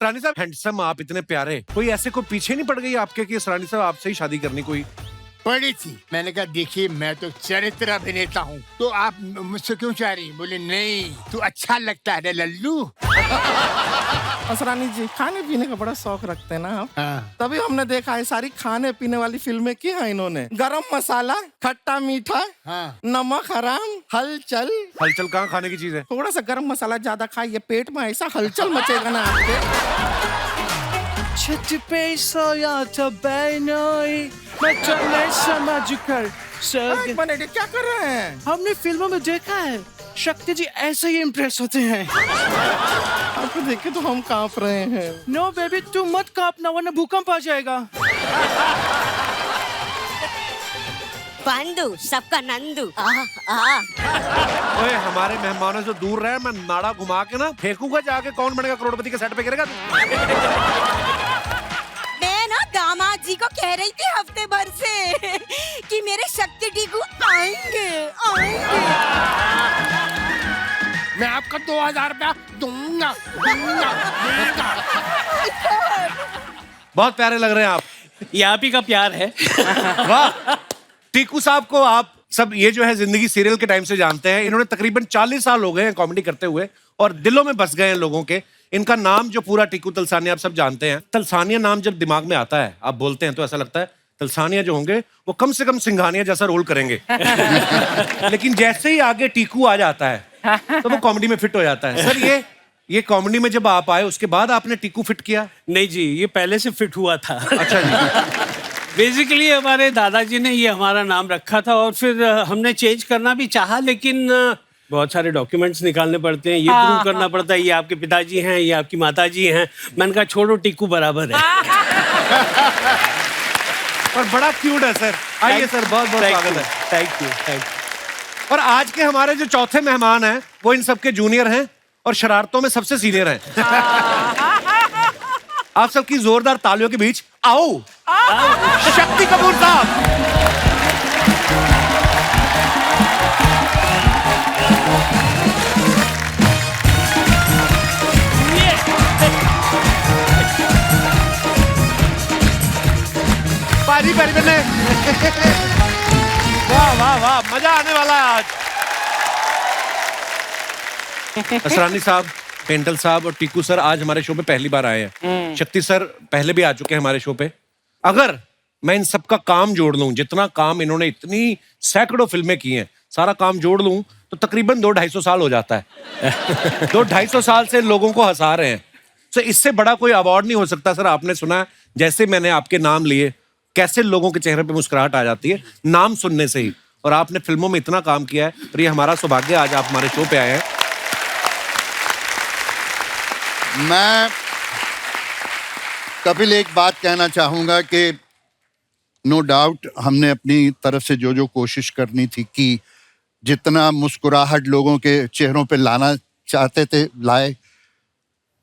रानी साहब हैंडसम, आप इतने प्यारे, कोई ऐसे को पीछे नहीं पड़ गई आपके कि रानी साहब आपसे ही शादी करनी कोई? पड़ी थी। मैंने कहा देखिए मैं तो चरित्र अभिनेता हूँ, तो आप मुझसे क्यों चाह रही? बोले नहीं, तू अच्छा लगता है लल्लू। असरानी जी खाने पीने का बड़ा शौक रखते हैं ना आप? हाँ। तभी हमने देखा है सारी खाने पीने वाली फिल्में की हैं इन्होंने। गरम मसाला, खट्टा मीठा, हाँ। नमक हराम, हलचल। हलचल कहाँ खाने की चीज है? थोड़ा सा गरम मसाला ज्यादा खाइए, पेट में ऐसा हलचल मचेगा ना आपके। छत पे सोया था बहनोई, मैं चलने समझ कर एक मिनट, क्या कर रहे हैं? हमने फिल्मों में देखा है शक्ति जी ऐसे ही इम्प्रेस होते हैं। आपको देख के तो हम कांप रहे हैं। नो बेबी तू मत कांपना वरना भूकंप आ जाएगा। बंधु सबका नंदू। ओए हमारे मेहमानों से दूर रहे, मैं नाड़ा घुमा के ना फेंकूंगा जाके, कौन बनेगा करोड़पति के सेट पे गिरेगा। मैं ना दामाद जी को कह रही थी हफ्ते भर से कि मेरे शक्ति टीकू आएंगे आएंगे। मैं आपका 2000 रुपया दूंगा। बहुत प्यारे लग रहे हैं आप। ये आप ही का प्यार है। वाह, टीकू साहब को आप सब ये जो है जिंदगी सीरियल के टाइम से जानते हैं। इन्होंने तकरीबन 40 साल हो गए हैं कॉमेडी करते हुए और दिलों में बस गए हैं लोगों के। इनका नाम जो पूरा टीकू तलसानिया आप सब जानते हैं। तलसानिया नाम जब दिमाग में आता है, आप बोलते हैं तो ऐसा लगता है तलसानिया जो होंगे वो कम से कम सिंघानिया जैसा रोल करेंगे। लेकिन जैसे ही आगे टीकू आ जाता है तो वो कॉमेडी में फिट हो जाता है। सर ये कॉमेडी में जब आप आए उसके बाद आपने टीकू फिट किया? नहीं जी, ये पहले से फिट हुआ था। अच्छा जी। बेसिकली हमारे दादाजी ने ये हमारा नाम रखा था और फिर हमने चेंज करना भी चाहा, लेकिन बहुत सारे डॉक्यूमेंट्स निकालने पड़ते हैं, ये प्रूव करना पड़ता है ये आपके पिताजी हैं, ये आपकी माताजी हैं। मैंने कहा छोड़ो टीकू बराबर है। और बड़ा क्यूट है सर। आइए सर, बहुत बहुत स्वागत है। Thank you. और आज के हमारे जो चौथे मेहमान हैं वो इन सबके जूनियर हैं और शरारतों में सबसे सीनियर हैं। आप सबकी जोरदार तालियों के बीच आओ शक्ति कपूर साहब। बारी बारी बने। वाह वाह वाह, मजा आने वाला है आज। असरानी साहब, पेंटल साहब और टीकू सर आज हमारे शो पे पहली बार आए हैं। शक्ति सर पहले भी आ चुके हैं हमारे शो पे। अगर मैं इन सबका काम जोड़ लूं, जितना काम इन्होंने इतनी सैकड़ों फिल्में की हैं, सारा काम जोड़ लूं तो तकरीबन 200-250 साल हो जाता है। 200-250 साल से लोगों को हंसा रहे हैं। तो इससे बड़ा कोई अवार्ड नहीं हो सकता। सर आपने सुना जैसे मैंने आपके नाम लिए कैसे लोगों के चेहरे पे मुस्कुराहट आ जाती है नाम सुनने से ही। और आपने फिल्मों में इतना काम किया है और ये हमारा सौभाग्य आज आप हमारे शो पे आए हैं। मैं कपिल एक बात कहना चाहूंगा कि नो डाउट हमने अपनी तरफ से जो कोशिश करनी थी कि जितना मुस्कुराहट लोगों के चेहरों पे लाना चाहते थे लाए,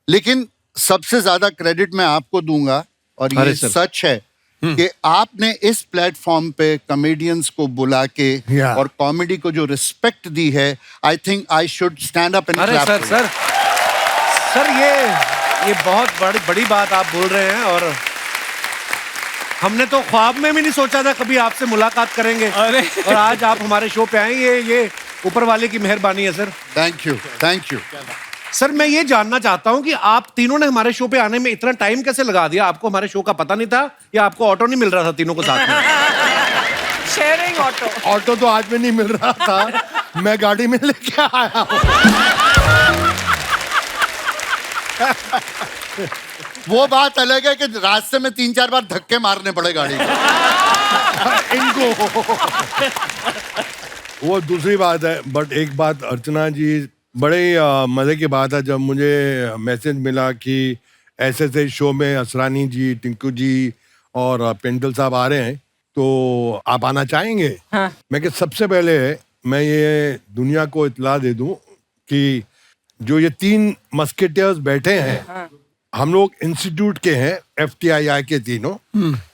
लेकिन सबसे ज्यादा क्रेडिट मैं आपको दूंगा और ये सच है कि आपने इस प्लेटफॉर्म पे कॉमेडियंस को बुला के और कॉमेडी को जो रिस्पेक्ट दी है, I think I should stand up and clap. Sir ये बहुत बड़ी बात आप बोल रहे हैं और हमने तो ख्वाब में भी नहीं सोचा था कभी आपसे मुलाकात करेंगे। और आज आप हमारे शो पे आए, ये ऊपर वाले की मेहरबानी है सर। Thank you. सर मैं ये जानना चाहता हूँ कि आप तीनों ने हमारे शो पे आने में इतना टाइम कैसे लगा दिया? आपको हमारे शो का पता नहीं था या आपको ऑटो नहीं मिल रहा था तीनों को साथ में? शेयरिंग ऑटो तो आज में नहीं मिल रहा था, मैं गाड़ी में लेके आया हूँ। वो बात अलग है कि रास्ते में 3-4 बार धक्के मारने पड़े गाड़ी इनको। वो दूसरी बात है। बट एक बात अर्चना जी, बड़े मजे की बात है जब मुझे मैसेज मिला कि ऐसे शो में असरानी जी, टिंकू जी और पेंटल साहब आ रहे हैं तो आप आना चाहेंगे? हाँ। मैं कि सबसे पहले मैं ये दुनिया को इत्तला दे दूं कि जो ये 3 मस्केटियर्स बैठे हैं, हाँ। हम लोग इंस्टीट्यूट के हैं, FTII के तीनों।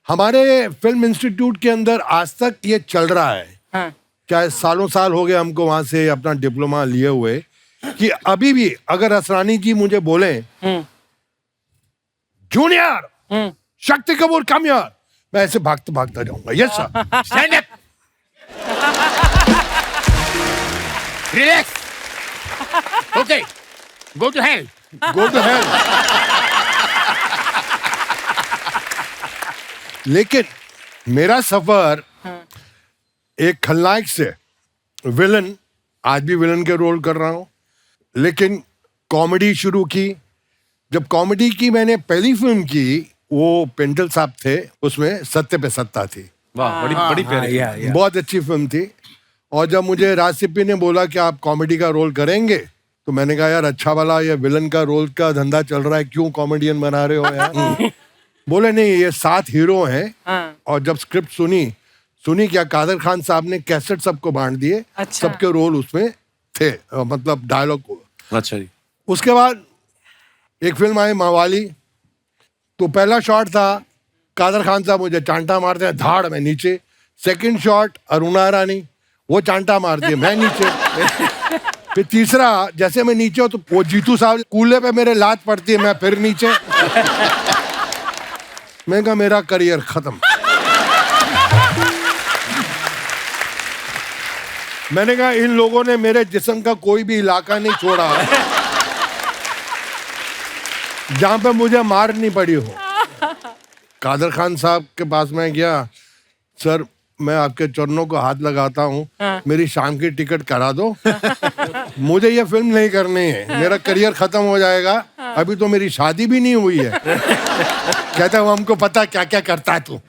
हमारे फिल्म इंस्टीट्यूट के अंदर आज तक ये चल रहा है, हाँ। चाहे सालों साल हो गए हमको वहां से अपना डिप्लोमा लिए हुए, कि अभी भी अगर असरानी जी मुझे बोले junior Shakti Kapoor come here. मैं ऐसे भागता भागता जाऊंगा। Yes sir. Stand up, relax, okay, go to hell. Go to hell. लेकिन मेरा सफर एक खलनायक से विलन, आज भी विलन के रोल कर रहा हूं, लेकिन कॉमेडी शुरू की। जब कॉमेडी की मैंने पहली फिल्म की, वो पेंटल साहब थे, उसमें सत्य पे सत्ता थी। वाह, बड़ी बड़ी प्यारी। बहुत अच्छी फिल्म थी। और जब मुझे राज सिप्पी ने बोला कि आप कॉमेडी का रोल करेंगे, तो मैंने कहा यार अच्छा वाला ये विलन का रोल का धंधा चल रहा है, क्यों कॉमेडियन बना रहे हो यार। बोले नहीं, ये 7 हीरो हैं। और जब स्क्रिप्ट सुनी क्या, कादर खान साहब ने कैसेट सबको बांट दिए। अच्छा। सबके रोल उसमें थे, मतलब डायलॉग। अच्छा जी। उसके बाद एक फिल्म आई मवाली, तो पहला शॉट था कादर खान साहब मुझे चांटा मारते हैं धाड़ में नीचे। सेकंड शॉट अरुणा रानी, वो चांटा मारती है, मैं नीचे। फिर तीसरा, जैसे मैं नीचे हूं तो वो जीतू साहब कूल्हे पे मेरे लात पड़ती है, मैं फिर नीचे। मैं कहा मेरा करियर खत्म। मैंने कहा इन लोगों ने मेरे जिस्म का कोई भी इलाका नहीं छोड़ा जहां पे मुझे मार नहीं पड़ी हो। कादर खान साहब के पास मैं गया, सर मैं आपके चरणों को हाथ लगाता हूँ, मेरी शाम की टिकट करा दो। मुझे ये फिल्म नहीं करनी है, मेरा करियर खत्म हो जाएगा, अभी तो मेरी शादी भी नहीं हुई है। कहता हूँ हमको पता क्या क्या करता है तू।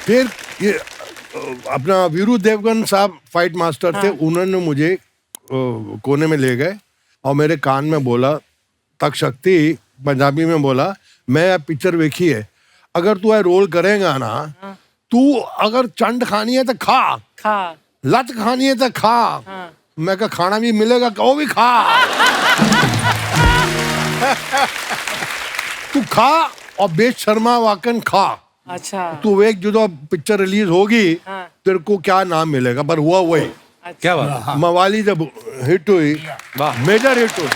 फिर ये अपना वीरू देवगन साहब फाइट मास्टर थे, उन्होंने मुझे कोने में ले गए और मेरे कान में बोला, तक शक्ति पंजाबी में बोला, मैं पिक्चर देखी है, अगर तू रोल करेगा ना, तू अगर चंड खानी है तो खा, लत खानी है तो खा। मैं कहा खाना भी मिलेगा, वो भी खा। तू खा और बेशर्मा वाकन खा। अच्छा। तू एक जो पिक्चर रिलीज होगी, तेरे को क्या नाम मिलेगा, पर हुआ वही। क्या बात। मवाली जब हिट हुई, मेजर हिट हुई।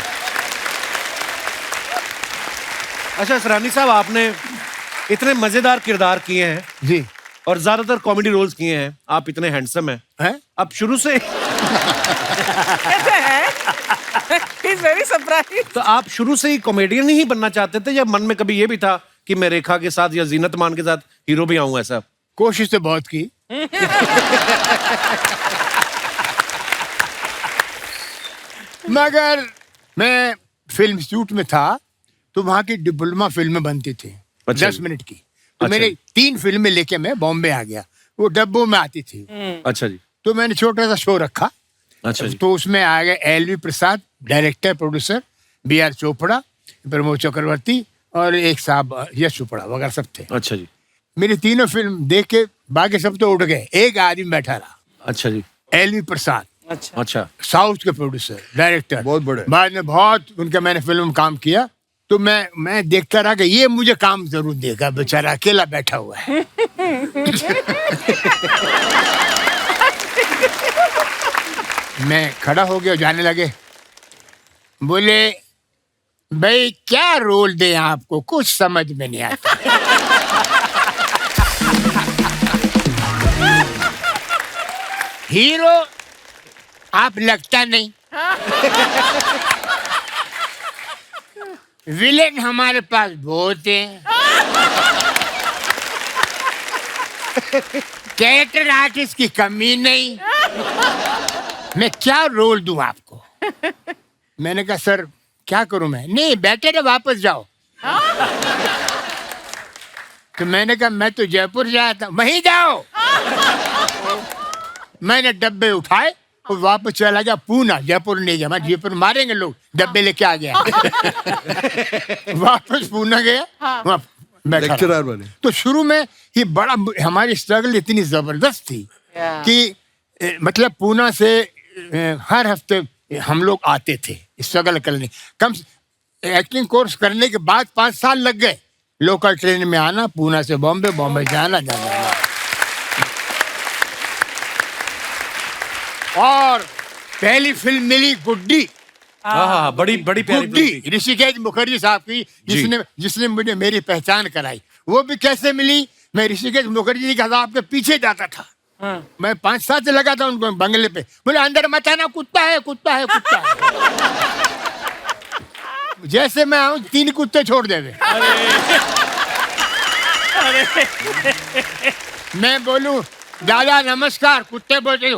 अच्छा असरानी साहब, आपने इतने मजेदार किरदार किए हैं जी, और ज्यादातर कॉमेडी रोल्स किए हैं, आप इतने हैंडसम हैं। हैं? अब शुरू से He's very surprised. तो आप शुरू से ही कॉमेडियन ही बनना चाहते थे, या मन में कभी ये भी था कि मैं रेखा के साथ या जीनत मान के साथ हीरो भी आऊं? ऐसा कोशिश तो बहुत की। मगर मैं फिल्म शूट में था तो वहां की डिप्लोमा फिल्में बनती थी, अच्छा 10 जी। मिनट की। तो अच्छा मैंने जी। 3 फिल्में लेके मैं बॉम्बे आ गया, वो डब्बों में आती थी। अच्छा जी। तो मैंने छोटा सा शो रखा। अच्छा जी। तो उसमें आ गए L V Prasad director producer, BR Chopra, Pramod Chakravarty और एक साहब यश चोपड़ा वगैरह सब थे। अच्छा जी। मेरी तीनों फिल्म देख के बाकी सब तो उठ गए, एक आदमी बैठा रहा, अच्छा जी। एलवी प्रसाद, अच्छा। अच्छा। साउथ के प्रोड्यूसर डायरेक्टर, बहुत बड़े। बाद में बहुत उनका मैंने फिल्म में काम किया। तो मैं देखता रहा कि ये मुझे काम जरूर देगा, बेचारा अकेला बैठा हुआ है। मैं खड़ा हो गया, जाने लगे, बोले भाई क्या रोल दे आपको, कुछ समझ में नहीं आता। हीरो आप लगता नहीं, विलेन हमारे पास बहुत हैं, कैरेक्टर आर्टिस्ट की कमी नहीं, मैं क्या रोल दूं आपको? मैंने कहा सर क्या करूं मैं? नहीं बैठे ना, वापस जाओ। तो मैंने कहा मैं तो जयपुर जाया था, वहीं जाओ। मैंने डब्बे उठाए और वापस चला गया पूना, जयपुर नहीं गया, मैं जयपुर मारेंगे लोग, डब्बे लेके आ गया। वापस पूना गया, वहाँ बैठा रहा। लेक्चरर बने। तो शुरू में ये बड़ा, हमारी स्ट्रगल इतनी जबरदस्त थी कि मतलब पूना से हर हफ्ते हम लोग आते थे स्ट्रगल करने। कम एक्टिंग कोर्स करने के बाद 5 साल लग गए, लोकल ट्रेन में आना, पूना से बॉम्बे, बॉम्बे जाना। और पहली फिल्म मिली गुड्डी, हाँ, बड़ी बड़ी प्यारी फिल्म थी। गुड्डी ऋषिकेश मुखर्जी साहब की, जिसने मुझे मेरी पहचान कराई। वो भी कैसे मिली? मैं ऋषिकेश मुखर्जी के साहब के पीछे जाता था। मैं 5 साल से लगा था उनको बंगले पे। बोले अंदर मत आना, कुत्ता है, कुत्ता है, कुत्ता है। जैसे मैं आऊं 3 कुत्ते छोड़ देवे। मैं बोलूं दादा नमस्कार, कुत्ते बोलते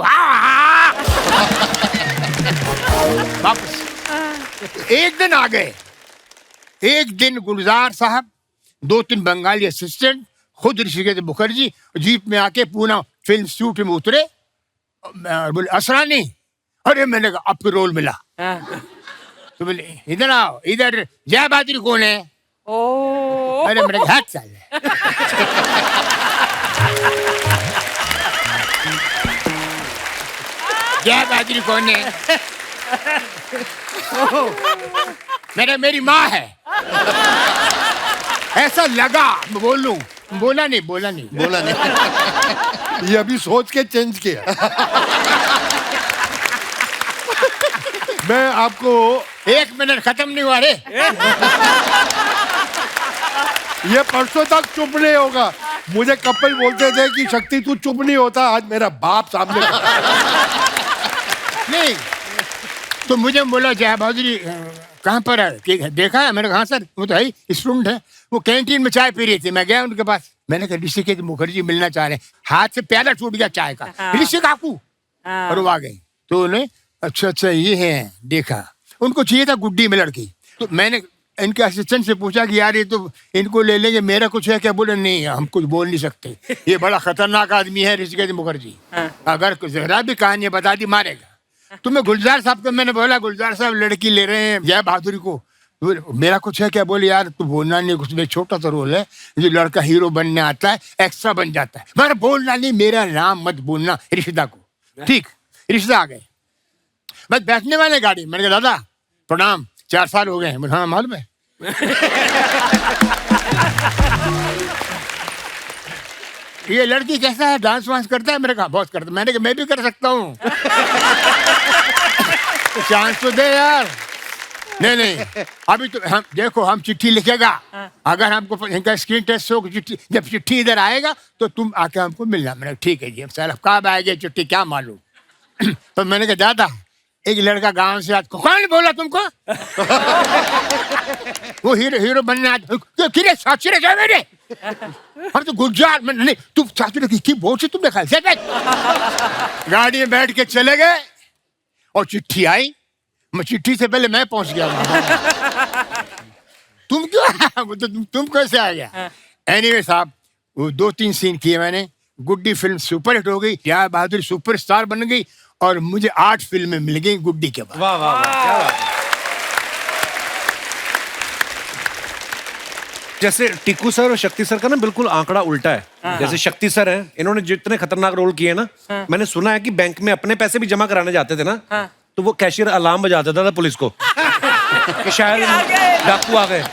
वापस। एक दिन आ गए। एक दिन गुलजार साहब, 2-3 बंगाली असिस्टेंट, खुद ऋषिकेश मुखर्जी जीप में आके पूना फिल्म शूट में उतरे। बोले असरानी, अरे मैंने कहा आपको रोल मिला। तो बोले इधर आओ, इधर जया बहादुरी कौन है? अरे मैंने कहा हाथ साल जया बहादुरी कौन है? मेरी माँ है। ऐसा लगा बोलूं, बोला नहीं। ये अभी सोच के चेंज किया। मैं आपको 1 मिनट खत्म नहीं हुआ रे। ये परसों तक चुप नहीं होगा। मुझे कपिल बोलते थे कि शक्ति तू चुप नहीं होता, आज मेरा बाप सामने। नहीं तो मुझे बोला जया बहादुरी कहाँ पर है? कि देखा है? मैंने कहा हाँ सर, वो तो है स्टूडेंट है। वो कैंटीन में चाय पी रही थी। मैं गया उनके पास। मैंने कहा ऋषिकेश मुखर्जी मिलना चाह रहे हैं। हाथ से प्याला टूट गया चाय का। ऋषि काकू। और वो आ गए। तो उन्हें अच्छा ये है, देखा। उनको चाहिए था गुड्डी में लड़की। तो मैंने इनके असिस्टेंट से पूछा कि यार ये तो इनको ले लेंगे, मेरा कुछ है क्या? बोले नहीं, हम कुछ बोल नहीं सकते, ये बड़ा खतरनाक आदमी है ऋषिकेश मुखर्जी। अगर जरा भी कहानी बता दी मारेगा। तो मैं गुलजार साहब को मैंने बोला गुलजार साहब लड़की ले रहे हैं जया बहादुरी को, मेरा कुछ है क्या? बोले यार तू बोलना नहीं, उसमें छोटा सा रोल है, जो लड़का हीरो बनने आता है एक्स्ट्रा बन जाता है। मैं बोलना नहीं, मेरा नाम मत बोलना रिश्ता को। ठीक, रिश्ता आ गए। बस बैठने वाले गाड़ी। मैंने कहा दादा प्रणाम, 4 साल हो गए। हाँ मालूम है। ये लड़की कैसा है, डांस वांस करता है? मैंने कहा बहुत करता। मैंने कहा मैं भी कर सकता हूँ। चांस तो दे यार। नहीं अभी तो हम देखो, हम चिट्ठी लिखेगा। अगर हमको इनका स्क्रीन टेस्ट हो, जब चिट्ठी इधर आएगा तो तुम आके हमको मिलना। मैंने ठीक है जी। सर कब आएगी चिट्ठी क्या मालूम। तो मैंने कहा दादा एक लड़का गांव से कौन बोला तुमको? वो हीरो बनने हम तो गुलजार में नहीं, तुम सासुरे की बोल से तुमने खाया। गाड़ी में बैठ के चले गए और चिट्ठी आई। मैं चिट्ठी से पहले मैं पहुंच गया। तुम क्यों तुम कैसे आ गया? एनीवे साहब, वो 2-3 सीन किए मैंने। गुड्डी फिल्म सुपरहिट हो गई। जया बहादुरी सुपरस्टार बन गई और मुझे 8 फिल्में मिल गई गुड्डी के बाद। वाह वाह वाह, क्या बात है। जैसे टीकू सर और शक्ति सर का ना बिल्कुल आंकड़ा उल्टा है। जैसे शक्ति सर है, इन्होंने जितने खतरनाक रोल किए ना, मैंने सुना है कि बैंक में अपने पैसे भी जमा कराने जाते थे ना, तो वो कैशियर अलार्म बजा देता था पुलिस को कि शायद डाकू आ गए।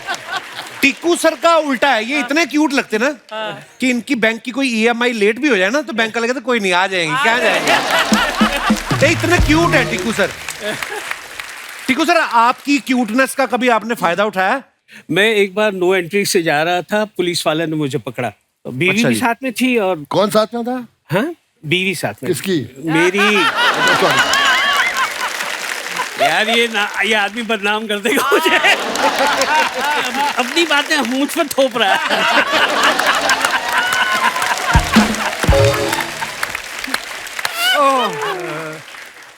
टीकू सर का उल्टा है। ये इतने क्यूट लगते ना कि इनकी बैंक की कोई EMI लेट भी हो जाए ना तो बैंक वाले कहते कोई नहीं, आ जाएंगे, क्या जाएंगे। ये इतने क्यूट है टीकू सर। टीकू सर, आपकी क्यूटनेस का कभी आपने फायदा उठाया? मैं एक बार नो एंट्री से जा रहा था, पुलिस वाले ने मुझे पकड़ा। तो बीवी अच्छा भी जी। साथ में थी। और कौन साथ में था? हाँ, बीवी साथ में। किसकी? मेरी। यार ये आदमी बदनाम कर देगा मुझे। अपनी बातें मुझ पर थोप रहा है।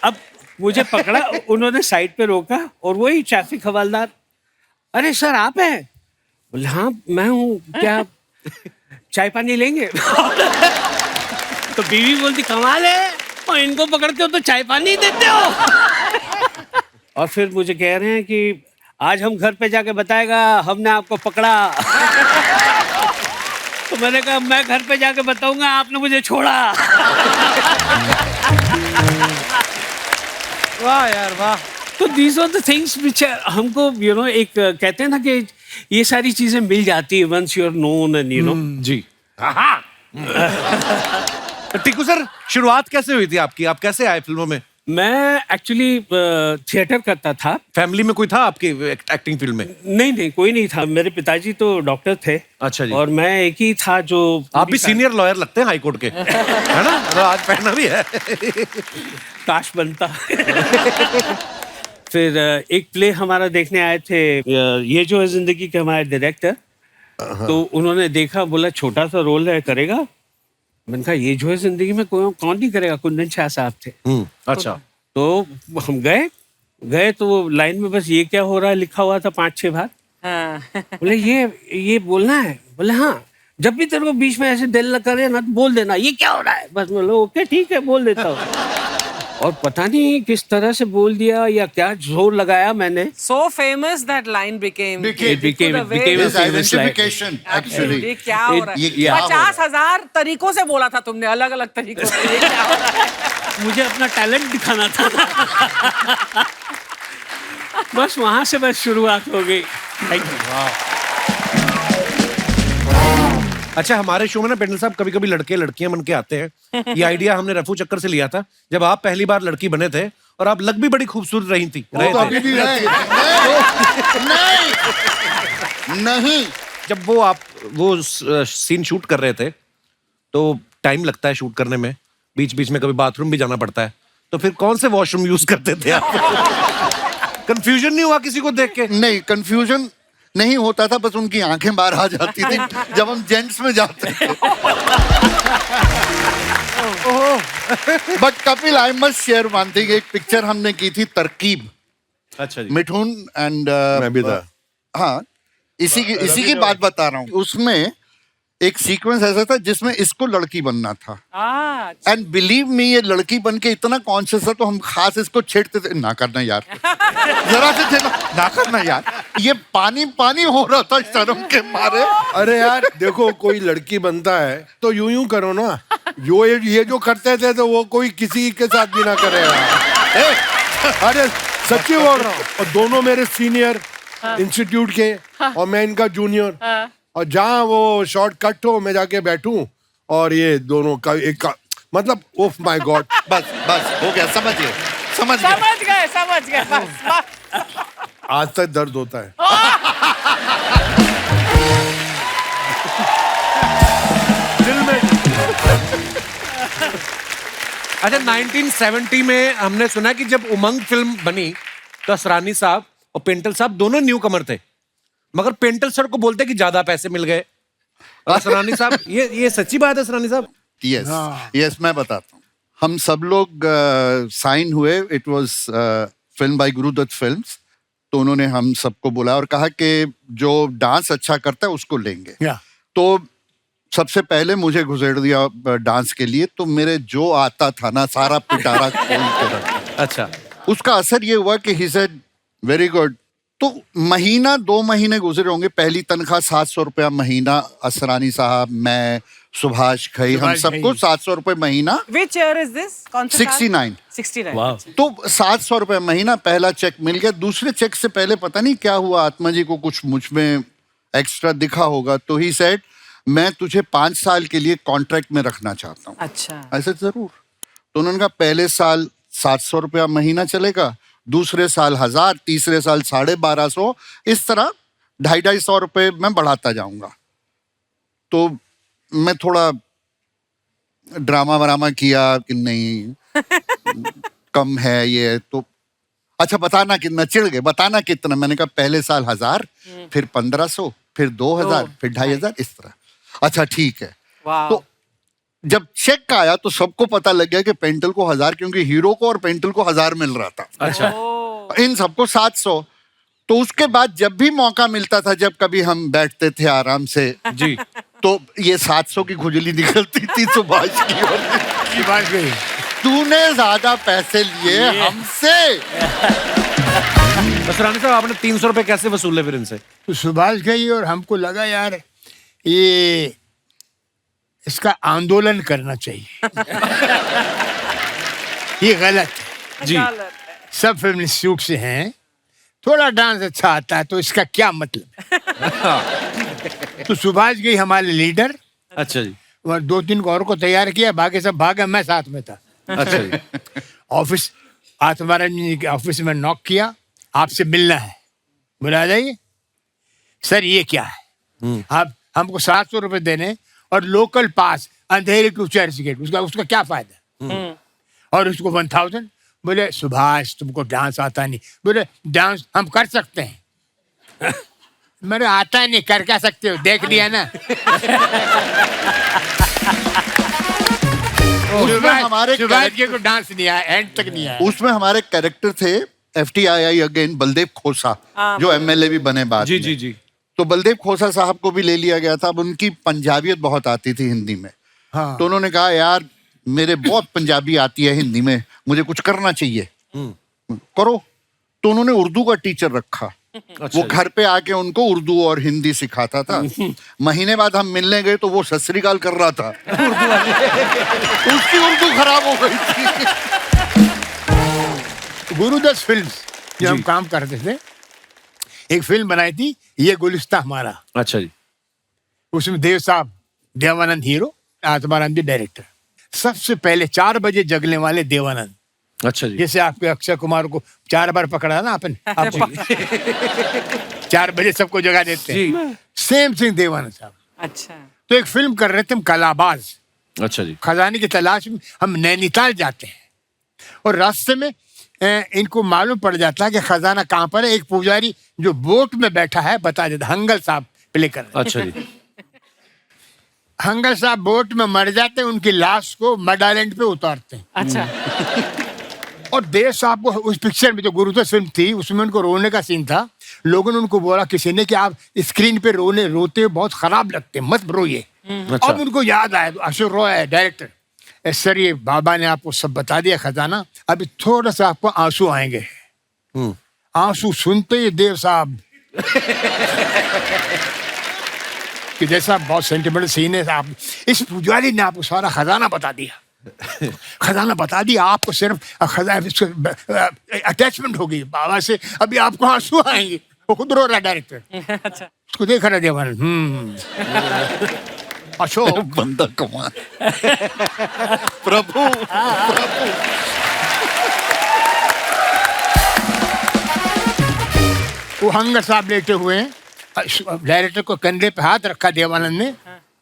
अब मुझे पकड़ा, उन्होंने साइड पे रोका और वही ट्रैफिक हवलदार, अरे सर आप हैं? बोले हाँ मैं हूँ, क्या चाय पानी लेंगे? तो बीवी बोलती कमाल है, और इनको पकड़ते हो तो चाय पानी देते हो। और फिर मुझे कह रहे हैं कि आज हम घर पे जाके बताएगा हमने आपको पकड़ा। तो मैंने कहा मैं घर पे जाके बताऊंगा आपने मुझे छोड़ा। वाह यार वाह। तो these are the things which हमको एक कहते हैं ना कि ये सारी चीजें मिल जाती है once you are known and जी। टीकू सर, शुरुआत कैसे हुई थी आपकी? आप कैसे आए फिल्मों में? मैं एक्चुअली थिएटर करता था। फैमिली में कोई था आपकी एक्टिंग फील्ड में? नहीं, कोई नहीं था। मेरे पिताजी तो डॉक्टर थे। अच्छा जी। और मैं एक ही था जो। आप भी सीनियर लॉयर लगते हैं हाई कोर्ट के, है ना? तो आज पहना भी है। काश बनता। फिर एक प्ले हमारा देखने आए थे, ये जो है जिंदगी के हमारे डायरेक्टर। तो उन्होंने देखा, बोला छोटा सा रोल है, करेगा? मैंने कहा ये जो है जिंदगी में कौन नहीं करेगा। कुंदन शाह साहब थे। अच्छा। तो हम गए तो वो लाइन में बस ये क्या हो रहा है लिखा हुआ था 5-6 बार। हाँ। बोले ये बोलना है। बोले हाँ, जब भी तेरे को बीच में ऐसे दिल न करे ना तो बोल देना ये क्या हो रहा है। बस बोलो ओके ठीक है, बोल देता हूँ। और पता नहीं किस तरह से बोल दिया या क्या जोर लगाया मैंने। So famous that line became. It became a His famous line. identification, actually. ये क्या हो रहा ये है? क्या हो रहा है? 50,000 तरीकों से बोला था तुमने, अलग अलग तरीकों से। ये क्या हो रहा है? मुझे अपना टैलेंट दिखाना था। बस वहां से बस शुरुआत हो गई। Thank you. अच्छा, हमारे शो में ना पेंडल साहब कभी कभी लड़के लड़कियां बन के आते हैं। ये आइडिया हमने रफू चक्कर से लिया था जब आप पहली बार लड़की बने थे, और आप लग भी बड़ी खूबसूरत रही थी। वो तो अभी भी है। नहीं। जब वो सीन शूट कर रहे थे तो टाइम लगता है शूट करने में, बीच बीच में कभी बाथरूम भी जाना पड़ता है, तो फिर कौन से वॉशरूम यूज करते थे आप? कंफ्यूजन नहीं हुआ किसी को देख के? नहीं, कंफ्यूजन नहीं होता था, बस उनकी आंखें बाहर आ जाती थी जब हम जेंट्स में जाते थे। But Kapil, I must share one thing. एक पिक्चर हमने की थी तरकीब, अच्छा जी। मिठुन एंड मैं भी था। हाँ, इसी की बात बता रहा हूँ। उसमें एक सीक्वेंस ऐसा था जिसमें इसको लड़की बनना था। अच्छा। एंड बिलीव मी, ये लड़की बन के इतना कॉन्शियस था तो हम खास इसको छेड़ते थे, ना करना यार, जरा से छेड़ना, ना करना यार। ये पानी पानी हो रहा था शर्म के मारे। अरे यार देखो, कोई लड़की बनता है तो यूं कर ना, ये जो करते थे तो वो कोई किसी के साथ भी ना करेगा। अरे सच्ची बोल रहा हूँ। और दोनों मेरे सीनियर इंस्टीट्यूट के, और मैं इनका जूनियर, और जहाँ वो शॉर्ट कट हो मैं जाके बैठूं और ये दोनों का एक का, मतलब ओफ माय गॉड। बस हो गया, समझ गए। समझ गए बस। आज तक दर्द होता है। दिल में। अच्छा, 1970 में हमने सुना कि जब उमंग फिल्म बनी तो असरानी साहब और पेंटल साहब दोनों न्यू कमर थे, मगर पेंटल सर को बोलते कि ज्यादा पैसे मिल गए। और असरानी साहब, ये सच्ची बात है असरानी साहब? यस, मैं बताता हूँ। हम सब लोग साइन हुए, it was film by Guru Dutt films. तो उन्होंने हम सबको बुलाया और कहा कि जो डांस अच्छा करता है उसको लेंगे। तो सबसे पहले मुझे घुसेड़ दिया डांस के लिए, तो मेरे जो आता था ना सारा पिटारा खोल के रखा। अच्छा। उसका असर ये हुआ कि ही सेड वेरी गुड। तो महीना 2 महीने गुजरे होंगे, पहली तनख्वाह 700 रुपया महीना। असरानी साहब, मैं, सुभाष खई, हम सबको 700 रुपए महीना। Which year is this? कौन सा साल? 69। 69। वाह। तो 700 रुपए महीना पहला चेक मिल गया। दूसरे चेक से पहले पता नहीं क्या हुआ, आत्मा जी को कुछ मुझ में एक्स्ट्रा दिखा होगा, तो ही सेड मैं तुझे 5 साल के लिए कॉन्ट्रैक्ट में रखना चाहता हूँ। अच्छा। ऐसे जरूर। तो उन्होंने कहा पहले साल 700 रुपया महीना चलेगा, दूसरे साल 1000, तीसरे साल 1250, इस तरह 250 रुपए मैं बढ़ाता जाऊंगा। तो मैं थोड़ा ड्रामा वरामा किया कि नहीं कम है ये, तो अच्छा बताना कितना, चिढ़ गए, बताना कितना। मैंने कहा पहले साल 1000, फिर 1500, फिर 2000, फिर 2500, इस तरह। अच्छा ठीक है। वाह। तो जब चेक आया तो सबको पता लग गया कि पेंटल को 1000, क्योंकि हीरो को और पेंटल को 1000 मिल रहा था। अच्छा। इन सबको 700। तो उसके बाद जब भी मौका मिलता था, जब कभी हम बैठते थे आराम से जी, तो ये 700 की खुजली निकलती थी सुभाष की, और तूने ज्यादा पैसे लिए हमसे। असरानी साहब, आपने 300 रुपए कैसे वसूले फिर इनसे? तो सुभाष गई और हमको लगा यार ये इसका आंदोलन करना चाहिए। ये गलत है जी। सब फिल्म इंस्टीट्यूट से हैं, थोड़ा डांस अच्छा आता है, तो इसका क्या मतलब है? तो सुभाष गई हमारे लीडर, अच्छा जी। वहाँ 2-3 और को तैयार किया, बाकी सब भागे, मैं साथ में था। अच्छा जी। ऑफिस आत्माराम जी के ऑफिस में नॉक किया, आपसे मिलना है, बुला जाइए। सर ये क्या है, आप हमको 700 रुपए देने और लोकल पास अंधेरे टू चर्च गेट, उसका क्या फायदा? और उसको 1000। बोले सुभाष तुमको डांस आता नहीं। बोले डांस हम कर सकते हैं। मेरे आता नहीं, कर क्या सकते हो, देख लिया ना। उसमें हमारे सुभाष जी को डांस नहीं आया, एंड तक नहीं आया। उसमें हमारे कैरेक्टर थे FTII अगेन बलदेव खोसा, जो MLA भी बने बाद जी में। जी जी। तो बलदेव खोसा साहब को भी ले लिया गया था। अब उनकी पंजाबियत बहुत आती थी हिंदी में। हाँ। तो उन्होंने कहा यार मेरे बहुत पंजाबी आती है हिंदी में, मुझे कुछ करना चाहिए, करो। तो उन्होंने उर्दू का टीचर रखा। वो घर पे आके उनको उर्दू और हिंदी सिखाता था। महीने बाद हम मिलने गए तो वो सत श्री अकाल कर रहा था। उसकी उर्दू खराब हो गई थी। गुरुदत्त फिल्म्स जो हम काम करते थे, एक फिल्म बनाई थी ये गुलिस्ता हमारा। अच्छा जी। उसमें देव साहब, देवानंद हीरो, आत्माराम जी डायरेक्टर। सबसे पहले 4 बजे जगने वाले देवानंद। अच्छा जी। जैसे आपके अक्षय कुमार को 4 बार पकड़ा ना आपने, आप 4 बजे सबको जगा देते हैं। सेम थिंग देवानंद साहब। अच्छा। तो एक फिल्म कर रहे थे हम, कलाबाज। अच्छा जी। खजाने की तलाश में हम नैनीताल जाते हैं और रास्ते में इनको मालूम पड़ जाता है कि खजाना कहाँ पर है। एक पुजारी जो बोट में बैठा है बता देता, हंगल साहब प्ले कर रहे हैं। अच्छा जी। हंगल साहब बोट में मर जाते हैं, उनकी लाश को मड आइलैंड पे उतारते हैं। अच्छा। और देव साहब को उस पिक्चर में जो गुरुदत्त फिल्म थी उसमें उनको रोने का सीन था। लोगों ने उनको बोला किसी ने कि आप स्क्रीन पे रोते बहुत खराब लगते, मत रोइए। अच्छा। अब उनको याद आया, तो अशोक रॉय है डायरेक्टर, सर ये बाबा ने आपको सब बता दिया खजाना, अभी थोड़ा सा आपको आंसू आएंगे। आंसू सुनते ही देव साहब कि जैसा बहुत सेंटिमेंटल सीन है, आप इस पुजारी ने आपको सारा खजाना बता दिया। खजाना बता दिया, आपको सिर्फ अटैचमेंट हो गई बाबा से, अभी आपको आंसू आएंगे। वो खुद रो रहा है डायरेक्टर। अच्छा। उसको देख रहा देवान। अशोक बंदा कमाल। प्रभु वो हंगर साहब लेटे हुए हैं, डायरेक्टर को कंधे पे हाथ रखा देवानंद ने।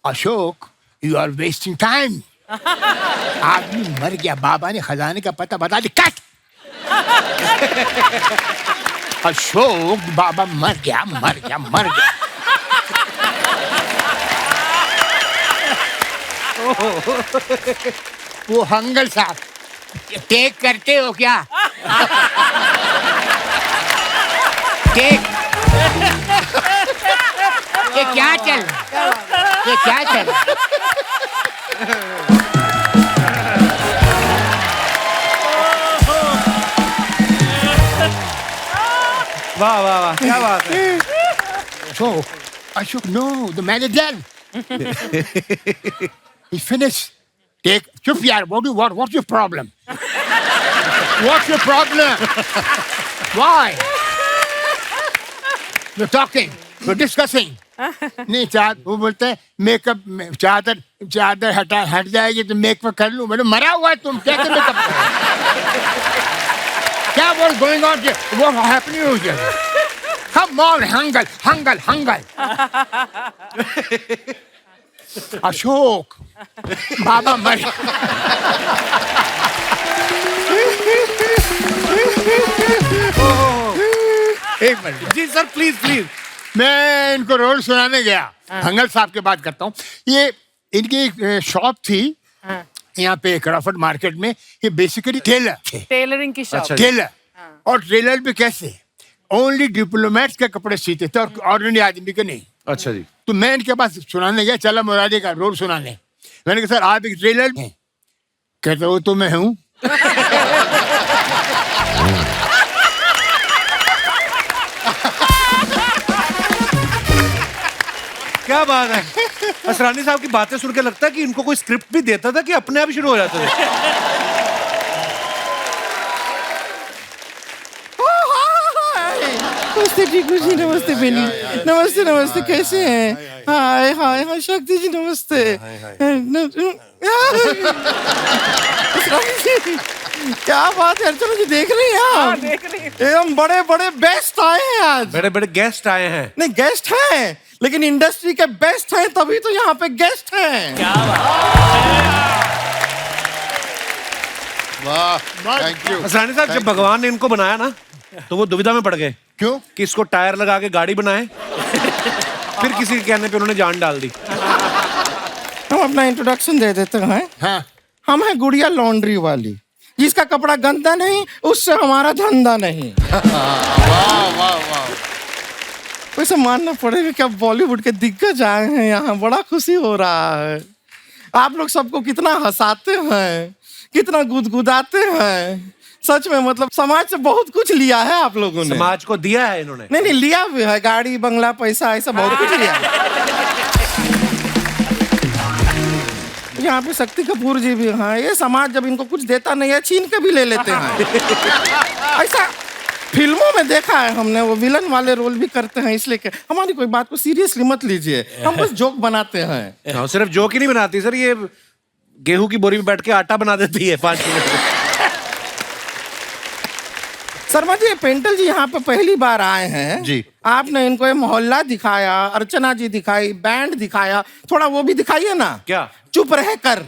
Ashok you are wasting time. आदमी मर गया, बाबा ने खजाने का पता बता दिया, कट। अशोक बाबा मर गया, मर गया, मर गया। वो हंगल साहब टेक करते हो क्या? टेक ये क्या चल ये क्या चल? वाह वाह वाह, क्या बात है। So, Ashok, no, the man is dead. He finished. Take, chup yaar, what's your problem? What's your problem? Why? You're talking, we're discussing. नहीं वो बोलते हैं मेकअप चादर हट जाएगी तो मेकअप कर लूं। मैंने मरा हुआ है तुम, कैसे मेकअप? क्या what's going on here? What's happening here? Come on, Hangal. Ashok बाबा मर। एक minute ji sir, please please. मैं इनको रोल सुनाने गया। हंगल साहब के बात करता हूँ। ये इनकी एक शॉप थी यहाँ पे क्राफर्ड मार्केट में। ये बेसिकली टेलर थे, टेलरिंग की शॉप। अच्छा। टेलर। और टेलर भी कैसे, ओनली डिप्लोमेट्स के कपड़े सीते थे और ऑर्डिनरी आदमी के नहीं। अच्छा जी। तो मैं इनके पास सुनाने गया, चला मुरारी का रोल सुनाने। मैंने कहा सर आप एक टेलर हैं? कहते हो तो मैं हूँ। क्या बात है। असरानी साहब की बातें सुन के लगता है कि इनको कोई स्क्रिप्ट भी देता था कि अपने आप ही शुरू हो जाते थे। नमस्ते टीकू जी, नमस्ते बेनी, नमस्ते नमस्ते, कैसे हैं? हाय हाय हाय शक्ति जी, नमस्ते। क्या बात है अर्चना जी, देख रही हैं आप? देख रही हूँ। एकदम बड़े बड़े बेस्ट आए हैं आज। बड़े बड़े गेस्ट आए हैं। नहीं गेस्ट हैं, लेकिन इंडस्ट्री के बेस्ट हैं तभी तो यहाँ पे गेस्ट हैं। वाह, थैंक यू। असरानी साहब, जब भगवान ने इनको बनाया ना तो वो दुविधा में पड़ गए क्यों? कि इसको टायर लगा के गाड़ी बनाए, फिर किसी के कहने पे उन्होंने जान डाल दी। हम अपना इंट्रोडक्शन दे देते हैं। हाँ हम हैं गुड़िया लॉन्ड्री वाली, जिसका कपड़ा गंदा नहीं उससे हमारा धंधा नहीं। वाह वाह वाह। वैसे मानना पड़ेगा कि अब बॉलीवुड के दिग्गज आए हैं यहाँ, बड़ा खुशी हो रहा है। आप लोग सबको कितना हंसाते हैं, कितना गुदगुदाते हैं। सच में मतलब समाज से बहुत कुछ लिया है आप लोगों ने। समाज को दिया है इन्होंने। नहीं लिया भी है, गाड़ी बंगला पैसा ऐसा बहुत कुछ लिया है। यहाँ पे शक्ति कपूर जी भी हैं। ये समाज जब इनको कुछ देता नहीं है छीन के भी ले लेते हैं। ऐसा फिल्मों में देखा है हमने, वो विलन वाले रोल भी करते हैं। इसलिए कि हमारी कोई बात को सीरियसली मत लीजिए, हम बस जोक बनाते हैं। हाँ, सिर्फ जोक ही नहीं बनाती सर, ये गेहूं की बोरी में बैठ के आटा बना देती है 5 मिनट में। शर्मा जी, पेंटल जी यहाँ पे पहली बार आए हैं जी। आपने इनको ये मोहल्ला दिखाया, अर्चना जी दिखाई, बैंड दिखाया, थोड़ा वो भी दिखाइए ना। क्या? चुप रह कर।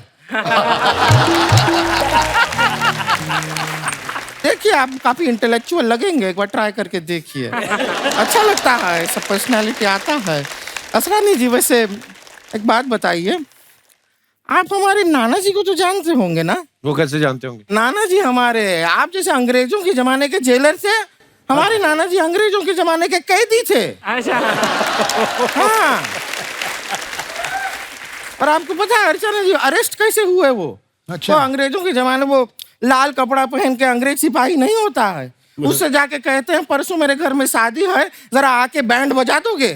देखिए आप काफी इंटेलेक्चुअल लगेंगे, एक बार ट्राई करके देखिए। अच्छा लगता है, सब पर्सनालिटी आता है। असरानी जी, वैसे एक बात बताइए, आप हमारे नाना जी को तो जानते होंगे ना? वो कैसे जानते होंगे? नाना जी हमारे, आप जैसे अंग्रेजों के जमाने के जेलर थे, हमारे नाना जी अंग्रेजों के जमाने के कैदी थे। अच्छा। हाँ। और आपको पता है अर्चना जी अरेस्ट कैसे हुए वो? अच्छा। तो अंग्रेजों के जमाने वो लाल कपड़ा पहन के अंग्रेज सिपाही नहीं होता है, उससे जाके कहते हैं परसों मेरे घर में शादी है, जरा आके बैंड बजा दोगे?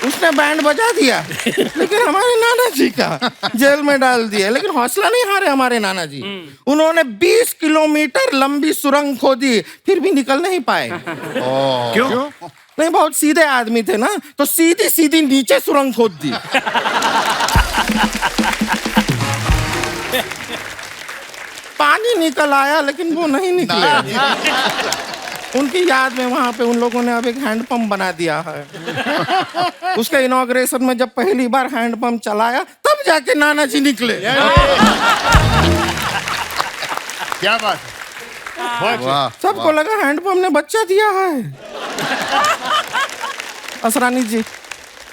उसने बैंड बजा दिया, लेकिन हमारे नाना जी का जेल में डाल दिया। लेकिन हौसला नहीं हारे हमारे नाना जी, उन्होंने 20 किलोमीटर लंबी सुरंग खोदी, फिर भी निकल नहीं पाए। क्यों? नहीं, बहुत सीधे आदमी थे ना, तो सीधी सीधी नीचे सुरंग खोद दी। पानी निकल आया लेकिन वो नहीं निकले। उनकी याद में वहां पे उन लोगों ने अब एक हैंडपंप बना दिया है। उसके इनॉग्रेशन में जब पहली बार हैंडपंप चलाया तब जाके नाना जी निकले। क्या बात है। वाह। सबको लगा हैंडपंप ने बच्चा दिया है। असरानी जी,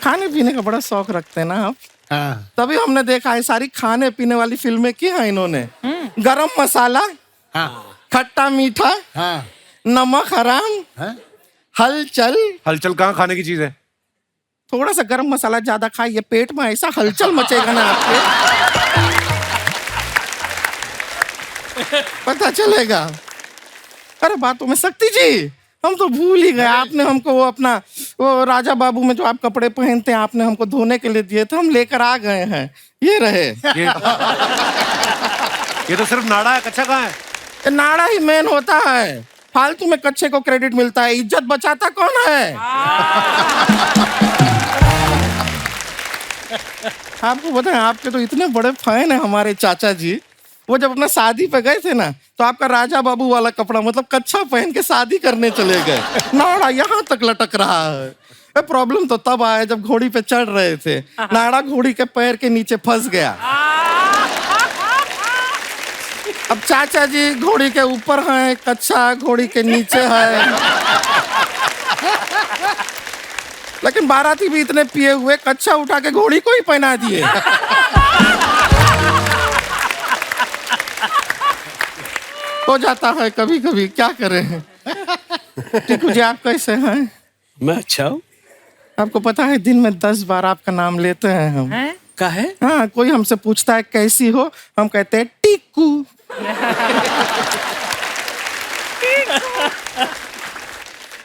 खाने पीने का बड़ा शौक रखते हैं ना आप? हाँ तभी हमने देखा है सारी खाने पीने वाली फिल्में की हैं इन्होंने। गरम मसाला, हाँ खट्टा मीठा, हाँ नमक हराम, हाँ। हलचल। हलचल कहाँ खाने की चीज है? थोड़ा सा गरम मसाला ज्यादा खाइए, पेट में ऐसा हलचल मचेगा ना आपके, पता चलेगा। अरे बातों में शक्ति जी, हम तो भूल ही गए। आपने हमको वो अपना वो राजा बाबू में जो आप कपड़े पहनते हैं, आपने हमको धोने के लिए दिए थे, हम लेकर आ गए हैं। ये रहे। ये तो सिर्फ नाड़ा है, कच्चा कहाँ है? ये नाड़ा ही मेन होता है, फालतू में कच्चे को क्रेडिट मिलता है। इज्जत बचाता कौन है? आपको पता है, आपके तो इतने बड़े फैन है हमारे चाचा जी। वो जब अपना शादी पे गए थे ना, तो आपका राजा बाबू वाला कपड़ा मतलब कच्छा पहन के शादी करने चले गए। नाड़ा यहाँ तक लटक रहा है। प्रॉब्लम तो तब आया जब घोड़ी पे चढ़ रहे थे, नाड़ा घोड़ी के पैर के नीचे फंस गया। अब चाचा जी घोड़ी के ऊपर हैं, कच्छा घोड़ी के नीचे है। लेकिन बाराती भी इतने पिए हुए कच्छा उठा के घोड़ी को ही पहना दिए। हो जाता है कभी कभी, क्या करें। टीकू जी, आप कैसे हैं? मैं अच्छा हूँ। आपको पता है दिन में 10 बार आपका नाम लेते हैं हम। का है? हाँ, कोई हमसे पूछता है कैसी हो, हम कहते हैं टीकू।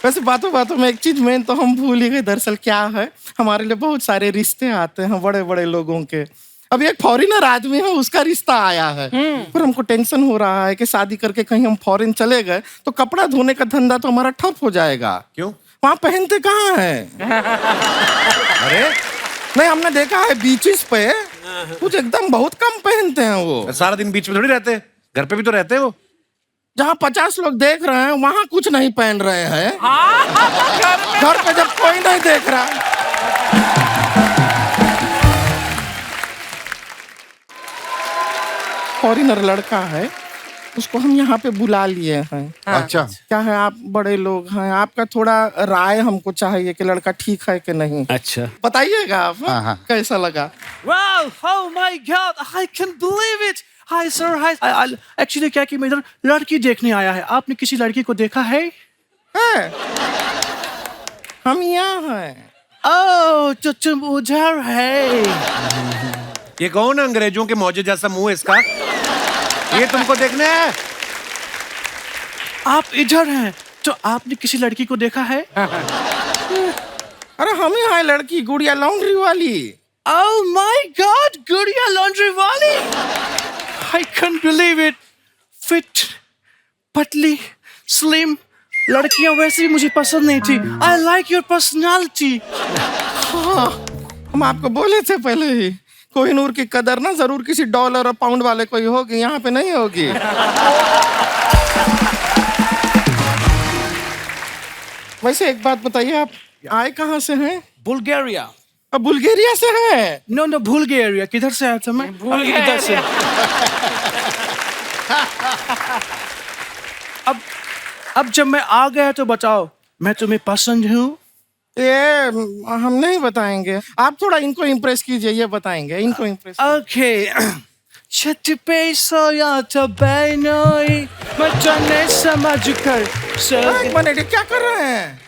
वैसे बातों बातों में एक चीज मेन तो हम भूल ही गए। दरअसल क्या है, हमारे लिए बहुत सारे रिश्ते आते हैं बड़े बड़े लोगों के। अभी एक फॉरेनर आदमी है, उसका रिश्ता आया है, पर हमको टेंशन हो रहा है कि शादी करके कहीं हम फॉरेन चले गए तो कपड़ा धोने का धंधा तो हमारा ठप हो जाएगा। क्यों? वहाँ पहनते कहाँ है? अरे नहीं, हमने देखा है बीचेस पे कुछ एकदम बहुत कम पहनते हैं वो। सारा दिन बीच में थोड़ी रहते हैं। घर पे भी तो रहते हैं वो। जहाँ 50 लोग देख रहे हैं वहां कुछ नहीं पहन रहे हैं, घर पे जब कोई नहीं देख रहा। फॉरेनर लड़का है, उसको हम यहाँ पे बुला लिए हैं। अच्छा। क्या है, आप बड़े लोग हैं, आपका थोड़ा राय हमको चाहिए कि लड़का ठीक है कि नहीं। अच्छा। बताइएगा आप हाँ। कैसा लगा। Wow! Oh my God! I can't believe it! Hi sir, hi. Actually क्या कि मैं इधर लड़की देखने आया है। आपने किसी लड़की को देखा है? है? हम यहाँ हैं। Oh, तो तुम उधर है। ये कौन है अंग्रेजों के मौजे जैसा मुंह है इसका? ये तुमको देखने है? आप इधर हैं, तो आपने किसी लड़की को देखा है? अरे हम ही हैं लड़की, गुड़िया लॉन्ड्री वाली। Oh my God! गुड़िया लॉन्ड्री वाली। I can't believe it. Fit, पतली, slim. लड़कियां वैसे भी मुझे पसंद नहीं थी। I like your personality. हाँ, हम आपको बोले थे पहले ही, कोहिनूर की कदर ना जरूर किसी डॉलर और पाउंड वाले को ही होगी, यहाँ पे नहीं होगी। वैसे एक बात बताइए, आप आए कहाँ से हैं? बुल्गारिया। अब बुल्गारिया से हैं? No no, Bulgaria. किधर से आया था मैं? इधर से। अब जब मैं आ गया तो बताओ, मैं तुम्हें पसंद हूँ? ये हम नहीं बताएंगे, आप थोड़ा इनको इम्प्रेस कीजिए, ये बताएंगे, इनको इम्प्रेस। ओके। छत पे सोया था बहनोई, मचाने समझ कर एक मिनट, ये क्या कर रहे हैं?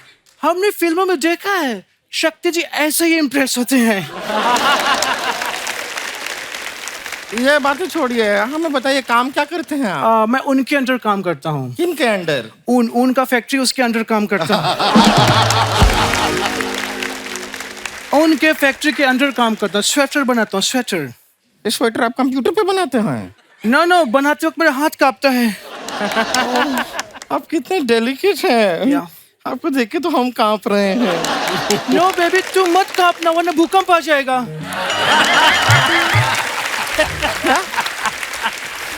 हमने फिल्मों में देखा है, शक्ति जी ऐसे ही इम्प्रेस होते हैं। ये बातें छोड़िए, हमें बताइए काम क्या करते हैं आप? मैं उनके अंडर काम करता हूँ। किनके अंडर? उनका फैक्ट्री, उसके अंडर काम करता हूँ। उनके फैक्ट्री के अंडर काम करता हूँ, स्वेटर बनाता हूँ, स्वेटर। ये स्वेटर आप कंप्यूटर पे बनाते हैं? नो, बनाते वक्त मेरा हाथ कांपता है। आप कितने डेलिकेट हैं। आपको देख के तो हम कांप रहे हैं। नो बेबी, तू मत कांपना वरना भूकंप आ जाएगा।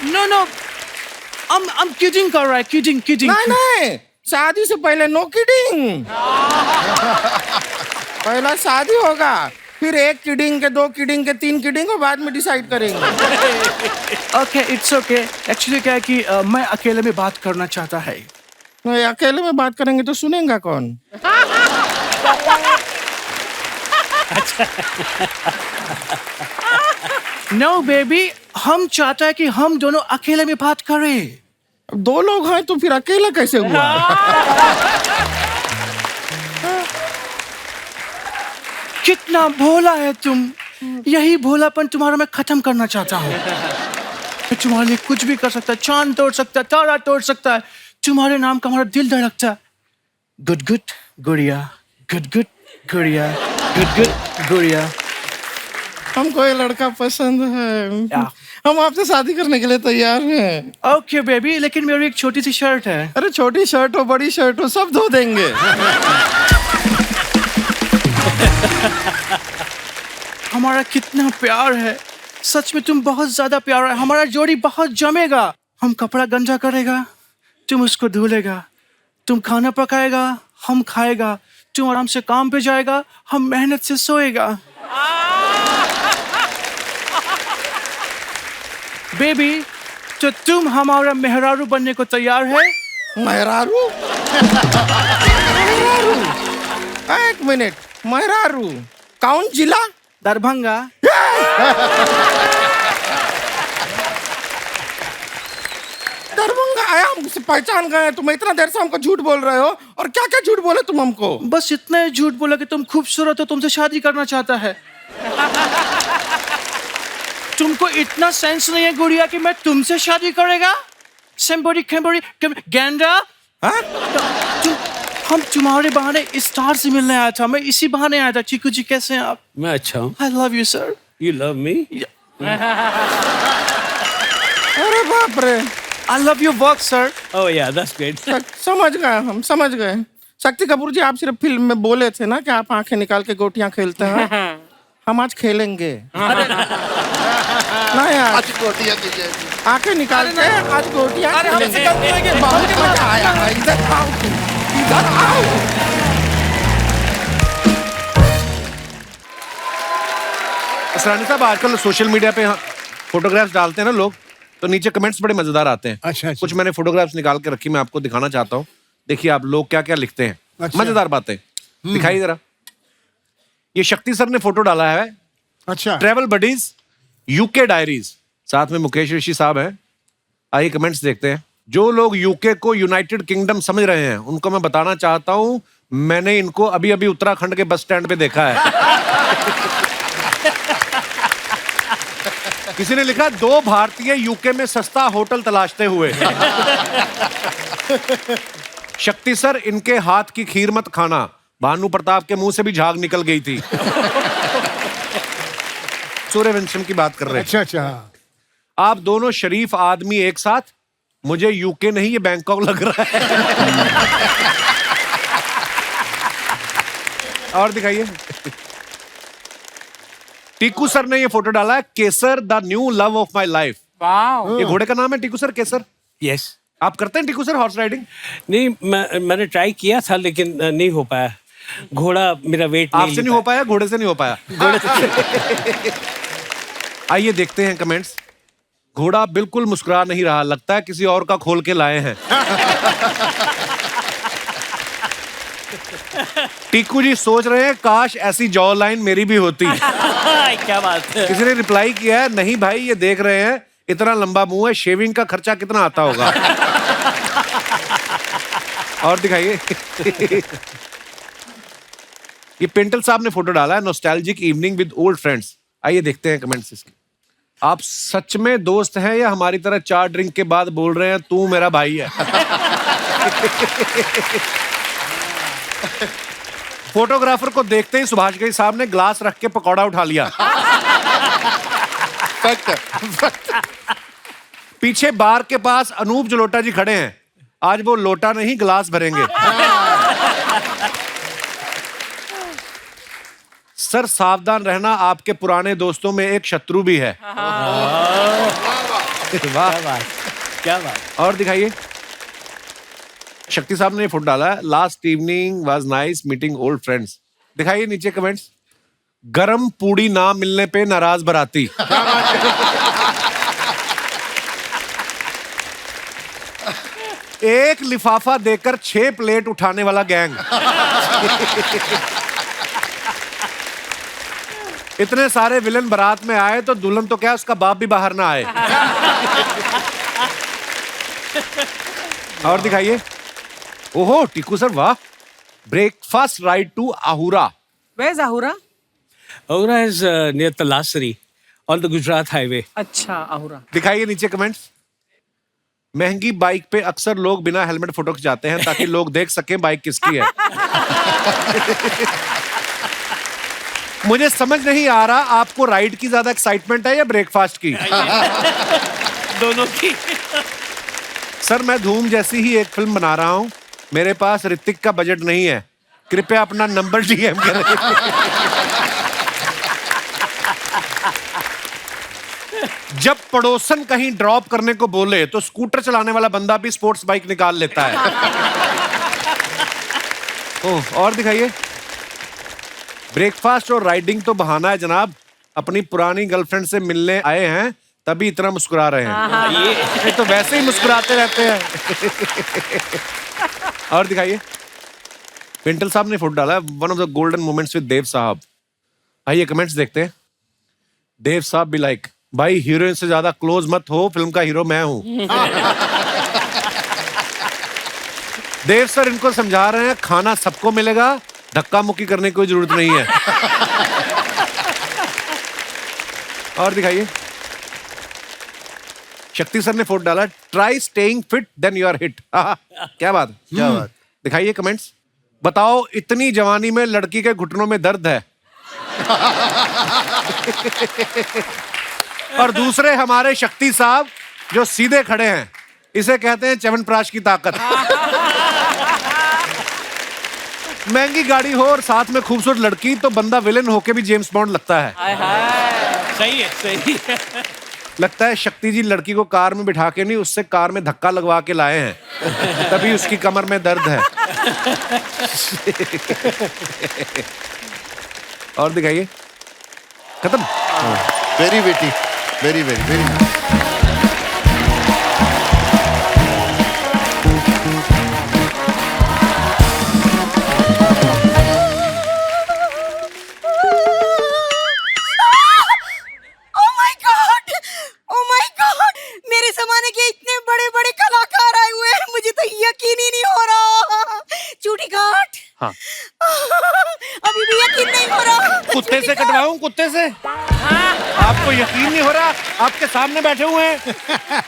नो, I'm kidding कर रहा है, kidding। नहीं, शादी से पहले नो किडिंग। पहला शादी होगा, फिर 1 किडिंग के 2 किडिंग के 3 किडिंग और बाद में डिसाइड करेंगे। Okay, it's okay. एक्चुअली क्या है कि मैं अकेले में बात करना चाहता है। नहीं, अकेले में बात करेंगे तो सुनेगा कौन? नो बेबी, हम चाहता है कि हम दोनों अकेले में बात करें। अब 2 लोग हैं तो फिर अकेला कैसे हुआ? कितना भोला है तुम। यही भोलापन तुम्हारा मैं खत्म करना चाहता हूँ। मैं तुम्हारे लिए कुछ भी कर सकता है, चांद तोड़ सकता है, तारा तोड़ सकता है। तुम्हारे नाम का हमारा दिल धड़कता है। गुड गुड गुड़िया, गुड गुड गुड़िया, गुड गुड गुड़िया। हमको ये लड़का पसंद है, हम आपसे शादी करने के लिए तैयार हैं। ओके बेबी, लेकिन मेरी एक छोटी सी शर्ट है। अरे छोटी शर्ट हो बड़ी शर्ट हो सब धो देंगे। हमारा कितना प्यार है, सच में तुम बहुत ज्यादा प्यार है। हमारा जोड़ी बहुत जमेगा। हम कपड़ा गंजा करेगा, तुम उसको धुलेगा। तुम खाना पकाएगा, हम खाएगा। तुम आराम से काम पे जाएगा, हम मेहनत से सोएगा। बेबी, तो तुम हमारा मेहरारू बनने को तैयार है? मेहरारू? एक मिनट, मेहरारू कौन जिला? दरभंगा। दरभंगा आया, हमसे पहचान गए। तुम इतना देर से हमको झूठ बोल रहे हो, और क्या क्या झूठ बोले तुम हमको? बस इतना ही झूठ बोला कि तुम खूबसूरत हो, तुमसे शादी करना चाहता है। तुमको इतना सेंस नहीं है गुड़िया कि मैं तुमसे शादी करेगा? सेम्बोरी खेम्बोरी गेंडा। हम तुम्हारे बहाने स्टार से मिलने आया था। मैं इसी बहाने आया था। चीकू जी कैसे हैं आप? मैं अच्छा हूँ। I love you sir. You love me? अरे बाप रे। I love you work sir. Oh yeah, that's great. समझ गए, हम समझ गए। शक्ति कपूर जी, आप सिर्फ फिल्म में बोले थे ना कि आप आंखें निकाल के गोटियां खेलते हैं। हम आज खेलेंगे। नहीं यार, आज गोटियां दीजिए। आंखें निकाल के आज गोटियां खेलेंगे। बहुत मजा आया है। इधर आओ, इधर आओ। असरानी साहब, आजकल सोशल मीडिया पे फोटोग्राफ्स डालते हैं ना लोग, तो नीचे कमेंट्स बड़े मजेदार आते हैं। अच्छा। कुछ मैंने फोटोग्राफ्स निकाल के रखी, मैं आपको दिखाना चाहता हूँ। देखिए आप लोग क्या क्या लिखते हैं। अच्छा। मजेदार बातें दिखाइए जरा। ये शक्ति सर ने फोटो डाला है, अच्छा। ट्रेवल बडीज यूके डायरीज, साथ में मुकेश ऋषि साहब हैं। आइए कमेंट्स देखते हैं। जो लोग यूके को यूनाइटेड किंगडम समझ रहे हैं उनको मैं बताना चाहता हूं, मैंने इनको अभी अभी उत्तराखंड के बस स्टैंड पे देखा है। किसी ने लिखा 2 भारतीय यूके में सस्ता होटल तलाशते हुए। शक्ति सर, इनके हाथ की खीर मत खाना, भानु प्रताप के मुंह से भी झाग निकल गई थी। सूर्यवंशम की बात कर रहे हैं। अच्छा अच्छा। आप दोनों शरीफ आदमी एक साथ, मुझे यूके नहीं ये बैंकॉक लग रहा है। और दिखाइए। टीकू सर ने ये फोटो डाला है, Kesar the new love of my life. वाह। ये घोड़े का नाम है टीकू सर, केसर। यस। आप करते हैं टीकू सर हॉर्स राइडिंग? नहीं, मैंने ट्राई किया था लेकिन नहीं हो पाया। घोड़ा मेरा वेट नहीं आपसे नहीं हो पाया, घोड़े से नहीं हो पाया। घोड़े से। आइए देखते हैं कमेंट्स। घोड़ा बिल्कुल मुस्कुरा नहीं रहा, लगता है किसी और का खोल के लाए हैं। टीकू जी सोच रहे हैं काश ऐसी जॉ लाइन मेरी भी होती। क्या बात है। किसी ने रिप्लाई किया है, नहीं भाई ये देख रहे हैं इतना लंबा मुंह है, शेविंग का खर्चा कितना आता होगा। और दिखाइए। ये पेंटल साहब ने फोटो डाला है, nostalgic evening with old friends. आइए देखते हैं कमेंट्स इसके। आप सच में दोस्त हैं या हमारी तरह 4 ड्रिंक के बाद बोल रहे हैं तू मेरा भाई है? फोटोग्राफर को देखते ही सुभाष घई साहब ने ग्लास रख के पकौड़ा उठा लिया। पीछे बार के पास अनूप जलोटा जी खड़े हैं, आज वो लोटा नहीं गिलास भरेंगे। सर सावधान रहना, आपके पुराने दोस्तों में एक शत्रु भी है। वाह, क्या बात। और दिखाइए। शक्ति साहब ने फोटो डाला है, last evening was nice meeting old friends. दिखाइए नीचे कमेंट्स। गरम पूड़ी ना मिलने पे नाराज बराती। एक लिफाफा देकर 6 प्लेट उठाने वाला गैंग। इतने सारे विलन बारात में आए तो दुल्हन तो क्या उसका बाप भी बाहर ना आए। और दिखाइए। ओहो टीकू सर वाह, breakfast ride to Ahura. Where is Ahura? Ahura is near Talasri on the Gujarat highway. अच्छा, Ahura. दिखाइए नीचे कमेंट्स। महंगी बाइक पे अक्सर लोग बिना हेलमेट फोटो खिंचाते हैं ताकि लोग देख सकें बाइक किसकी है। मुझे समझ नहीं आ रहा आपको राइड की ज्यादा एक्साइटमेंट है या ब्रेकफास्ट की? दोनों की। सर मैं धूम जैसी ही एक फिल्म बना रहा हूं, मेरे पास ऋतिक का बजट नहीं है, कृपया अपना नंबर डीएम करें। जब पड़ोसन कहीं ड्रॉप करने को बोले तो स्कूटर चलाने वाला बंदा भी स्पोर्ट्स बाइक निकाल लेता है। ओह, और दिखाइए। ब्रेकफास्ट और राइडिंग तो बहाना है जनाब, अपनी पुरानी गर्लफ्रेंड से मिलने आए हैं तभी इतना मुस्कुरा रहे हैं। ये तो वैसे ही मुस्कुराते रहते हैं। और दिखाइए। पेंटल साहब ने फोटो डाला है, one of the golden moments with Dev साहब। आइए कमेंट्स देखते हैं। देव साहब भी लाइक, भाई हीरोइन से ज्यादा क्लोज मत हो, फिल्म का हीरो मैं हूं। देव सर इनको समझा रहे हैं खाना सबको मिलेगा, धक्का मुक्की करने की कोई जरूरत नहीं है। और दिखाइए। शक्ति सर ने फोटो डाला, try staying fit then you are hit. क्या बात, क्या बात। दिखाइए कमेंट्स। बताओ इतनी जवानी में लड़की के घुटनों में दर्द है। और दूसरे हमारे शक्ति साहब जो सीधे खड़े हैं, इसे कहते हैं च्यवनप्राश की ताकत। महंगी गाड़ी हो और साथ में खूबसूरत लड़की तो बंदा विलेन होके भी जेम्स बॉन्ड लगता है। हाय हाय। सही है, सही है। लगता है शक्ति जी लड़की को कार में बिठा के नहीं, उससे कार में धक्का लगवा के लाए हैं, तभी उसकी कमर में दर्द है। और दिखाइए, खत्म। वेरी वेटी, very very very. Oh my God! Oh my God! मेरे जमाने के इतने बड़े बड़े कलाकार आए हुए हैं, मुझे तो यकीन ही नहीं हो रहा। चूटी काट। हाँ। अभी भी यकीन नहीं हो रहा। कुत्ते से कटवाऊं, कुत्ते से? आपको यकीन नहीं हो रहा? आपके सामने बैठे हुए हैं,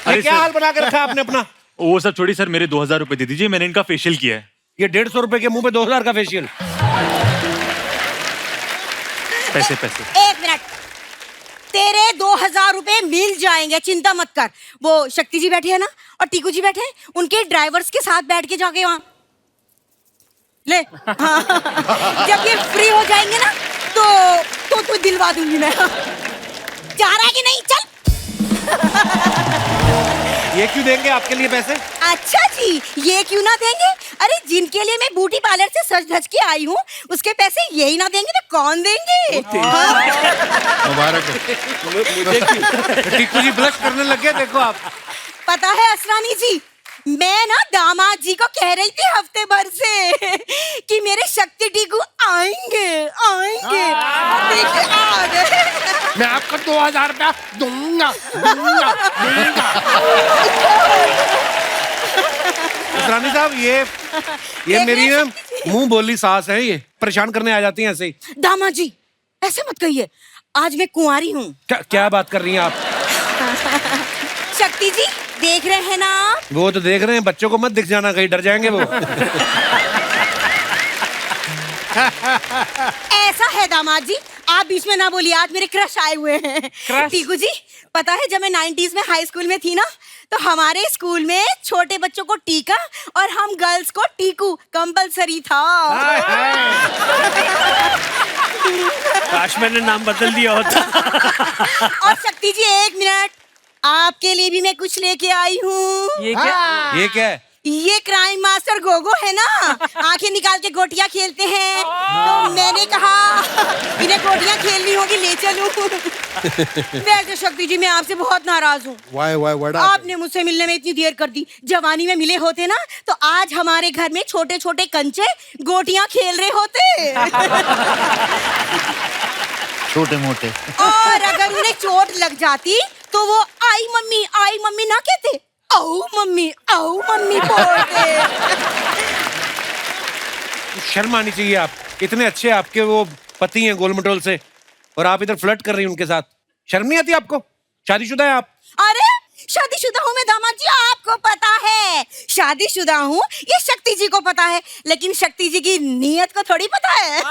ये क्या हाल बना के रखा आपने अपना? वो सब छोड़ी सर, मेरे 2000 रुपए दे दीजिए, मैंने इनका फेशियल किया है। ये 150 रुपए के मुंह पे 2000 का फेशियल? पैसे पैसे। एक मिनट, तेरे 2000 रुपए मिल जाएंगे, चिंता मत कर। वो शक्ति जी बैठे हैं ना, और टीकू जी बैठे हैं, उनके ड्राइवर्स के साथ बैठ के जाके वहां ले। हाँ। जब ये फ्री हो जाएंगे ना तो दिलवा दूंगी मैं। जा रहा है कि नहीं? चल। ये क्यों देंगे आपके लिए पैसे? अच्छा जी, ये क्यों ना देंगे? अरे जिनके लिए मैं ब्यूटी पार्लर से सज धज के आई हूँ, उसके पैसे यही ना देंगे तो कौन देंगे? मुबारक हो। टीकू जी ब्लश करने लग गए, देखो आप। पता है असरानी जी, मैं ना दामाद जी को कह रही थी हफ्ते भर से कि मेरे शक्ति टीकू आएंगे आएंगे। देखिए आ गए। मैं आपको 2000 रुपया दूंगा दूंगा दूंगा। रानी साहब, ये मेरी मुंह बोली सास है, ये परेशान करने आ जाती हैं ऐसे ही। दामाद जी ऐसे मत कहिए, आज मैं कुंवारी हूँ। क्या बात कर रही हैं आप? शक्ति जी देख रहे हैं ना आप? वो तो देख रहे हैं, बच्चों को मत दिख जाना, कहीं डर जाएंगे वो। ऐसा है दामाद जी, आप बीच में ना बोलिए, आज मेरे क्रश आए हुए हैं। टीकू जी, पता है जब मैं 90s में हाई स्कूल में थी ना, तो हमारे स्कूल में छोटे बच्चों को टीका और हम गर्ल्स को टीकू कंपलसरी था। काश मैंने नाम बदल दिया होता। और शक्ति जी एक मिनट, आपके लिए भी मैं कुछ लेके आई हूँ। ये क्या? ये क्या है? ये क्राइम मास्टर गोगो है ना, आंखें निकाल के गोटियां खेलते हैं, तो मैंने कहा इन्हें गोटियां खेलनी होगी, ले चलूं। वैसे शक्ति जी मैं आपसे बहुत नाराज हूँ। आपने मुझसे मिलने में इतनी देर कर दी। जवानी में मिले होते ना तो आज हमारे घर में छोटे छोटे कंचे गोटियां खेल रहे होते। छोटे मोटे। और अगर उन्हें चोट लग जाती तो वो आई मम्मी ना कहते, आओ मम्मी बोलते। शर्म आनी चाहिए आप, इतने अच्छे आपके वो पति हैं गोल मटोल से, और आप इधर फ्लर्ट कर रही हैं उनके साथ। शर्म नहीं आती आपको? शादीशुदा है आप? अरे शादीशुदा हूँ मैं दामाद जी, आपको पता है शादीशुदा हूँ, ये शक्ति जी को पता है, लेकिन शक्ति जी की नीयत को थोड़ी पता है।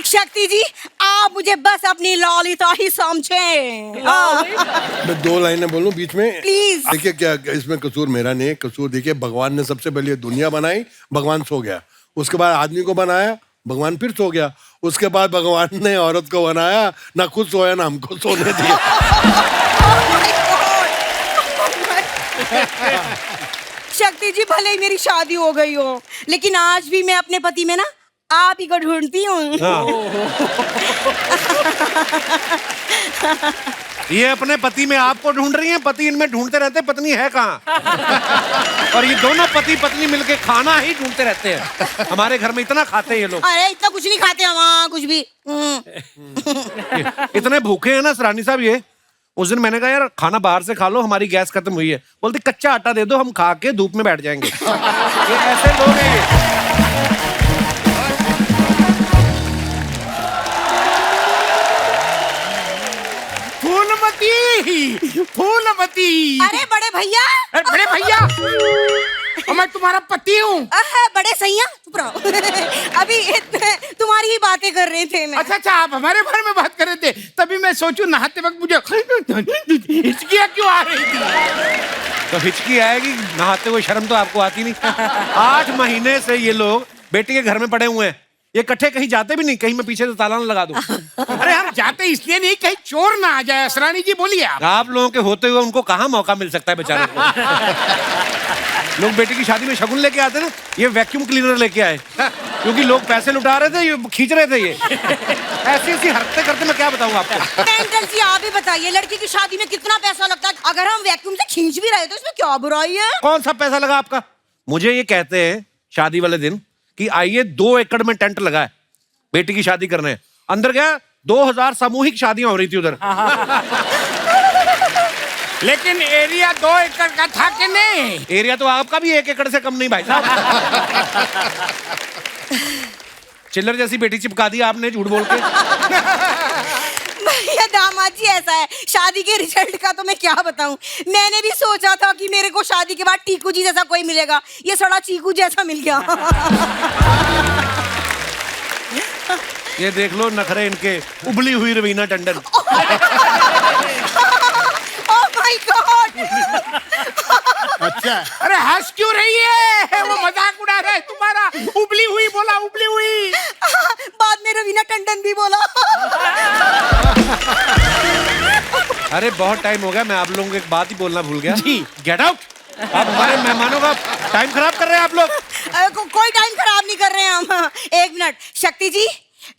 शक्ति जी आप मुझे बस अपनी ललिता ही समझें। मैं 2 लाइनें बोलूं बीच में? प्लीज। देखिए क्या इसमें कसूर मेरा नहीं है, कसूर देखिए भगवान ने सबसे पहले दुनिया बनाई, भगवान सो गया, उसके बाद आदमी को बनाया, भगवान फिर सो गया, उसके बाद भगवान ने औरत को बनाया, ना खुद सोया ना हमको सोने दिया। शक्ति जी भले ही मेरी शादी हो गई हो, लेकिन आज भी मैं अपने पति में ना आप ही को ढूंढती हूँ। ये अपने पति में आपको ढूंढ रही हैं, पति इनमें ढूंढते रहते, पत्नी है कहाँ? और ये दोनों पति पत्नी मिलके खाना ही ढूंढते रहते हैं। हमारे घर में इतना खाते हैं ये लोग। अरे इतना कुछ नहीं खाते हम, कुछ भी। इतने भूखे हैं ना सरानी साहब ये। उस दिन मैंने कहा यार खाना बाहर से खा लो, हमारी गैस खत्म हुई है। बोलते कच्चा आटा दे दो, हम खा के धूप में बैठ जाएंगे। ये ऐसे लोग हैं ये। फूलमती। अरे बड़े भैया। अरे बड़े भैया, और मैं तुम्हारा पति हूँ। बड़े सैया चुप रहो। अभी तुम्हारी ही बातें कर रहे थे मैं। अच्छा आप हमारे बारे में बात कर रहे थे, तभी मैं सोचूं नहाते वक्त मुझे हिचकियाँ क्यों आ रही थी। तो हिचकी आएगी, नहाते हुए शर्म तो आपको आती नहीं। 8 महीने से ये लोग बेटी के घर में पड़े हुए हैं, ये इकट्ठे कहीं जाते भी नहीं, कहीं मैं पीछे से ताला ना लगा दूं। अरे हम जाते इसलिए नहीं कहीं चोर ना आ जाए। असरानी जी बोलिए आप लोगों के होते हुए उनको कहाँ मौका मिल सकता है बेचारे को। लोग बेटी की शादी में शगुन लेके आते ना, ये वैक्यूम क्लीनर लेके आए, क्योंकि लोग पैसे लुटा रहे थे, ये खींच रहे थे। ये ऐसी ऐसी हरकतें करते, मैं क्या बताऊं आपको। पेंटल जी आप ही बताइए, लड़की की शादी में कितना पैसा लगता है? अगर हम वैक्यूम से खींच भी रहे तो इसमें क्या बुराई है? कौन सा पैसा लगा आपका? मुझे ये कहते हैं शादी वाले दिन कि आइए 2 एकड़ में टेंट लगा है, बेटी की शादी करने। अंदर गया, 2000 सामूहिक शादियां हो रही थी उधर। लेकिन एरिया 2 एकड़ का था कि नहीं? एरिया तो आपका भी 1 एकड़ से कम नहीं भाई साहब। चिल्लर जैसी बेटी चिपका दी आपने झूठ बोल के। भैया दामाद जी ऐसा है, शादी के रिजल्ट का तो मैं क्या बताऊं। मैंने भी सोचा था कि मेरे को शादी के बाद टीकू जी जैसा कोई मिलेगा, ये सड़ा चीकू जैसा मिल गया। ये देख लो नखरे इनके, उबली हुई Raveena Tandon. Oh my God. अच्छा, अरे हंस क्यों रही है? वो मजाक उड़ा रहा है तुम्हारा। उबली हुई बोला, उबली हुई। बाद में रवीना टंडन भी बोला। अरे बहुत टाइम हो गया, मैं आप लोगों को एक बात ही बोलना भूल गया जी। Get out. आप हमारे मेहमानों का टाइम खराब कर रहे हैं आप लोग। कोई टाइम खराब नहीं कर रहे हैं हम। 1 मिनट, शक्ति जी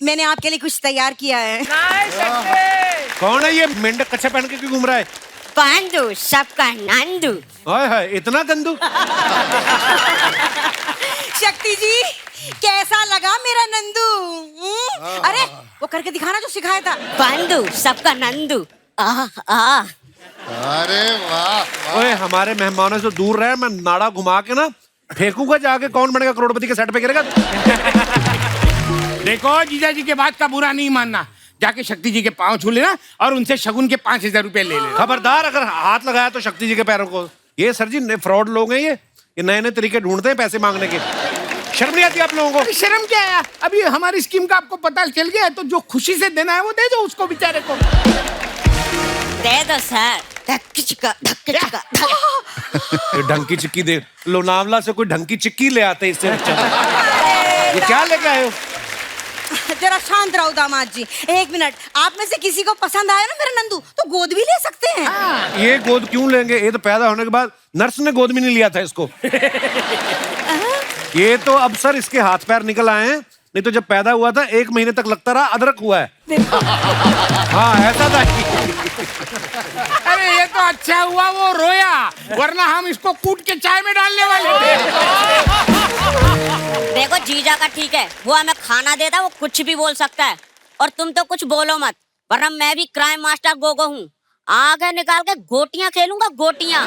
मैंने आपके लिए कुछ तैयार किया है। कौन है ये मेंढक कच्छा पहन के क्यों घूम रहा है? पांडु सबका नंदू। हाय हाय, इतना गंदू। शक्ति जी कैसा लगा मेरा नंदू? अरे वो करके दिखाना जो सिखाया था। पांडु सबका नंदू। अरे वाह। ओए हमारे मेहमानों से दूर रहे, मैं नाड़ा घुमा के ना फेंकूंगा जाके, कौन बनेगा करोड़पति के सेट पे गिरेगा। देखो जीजा जी के बात का बुरा नहीं मानना, जाके शक्ति जी के पांव छू लेना और उनसे शगुन के 5000 रुपए ले लेना। खबरदार अगर हाथ लगाया तो शक्ति जी के पैरों को। ये सर जी फ्रॉड लोग हैं, ये नए नए तरीके ढूंढते हैं पैसे मांगने के। शर्म नहीं आती आप लोगों को? शर्म क्या है? अभी हमारी स्कीम का आपको पता चल गया है, तो जो खुशी से देना है वो दे दो उसको बेचारे को। दे दो सर। धक्की चिक्का, धक्की चिक्का, ये ढंकी चिक्की दे, लोनावला से कोई ढंकी चिक्की ले आते इससे अच्छा। ये क्या लेके आए हो? जरा शांत रहो दामाद जी। 1 मिनट, आप में से किसी को पसंद आया ना मेरा नंदू तो गोद भी ले सकते हैं। ये गोद क्यों लेंगे? ये तो पैदा होने के बाद नर्स ने गोद भी नहीं लिया था इसको। ये तो अब सर इसके हाथ पैर निकल आए हैं, नहीं तो जब पैदा हुआ था 1 महीने तक लगता रहा अदरक हुआ है। हाँ ऐसा था। अरे ये तो अच्छा हुआ वो रोया, वरना हम इसको कूट के चाय में डालने वाले थे। देखो जीजा का ठीक है, वो हमें खाना देता है, वो कुछ भी बोल सकता है, और तुम तो कुछ बोलो मत, वरना मैं भी क्राइम मास्टर गोगो हूँ। आगे निकाल के गोटियां खेलूंगा, गोटियां।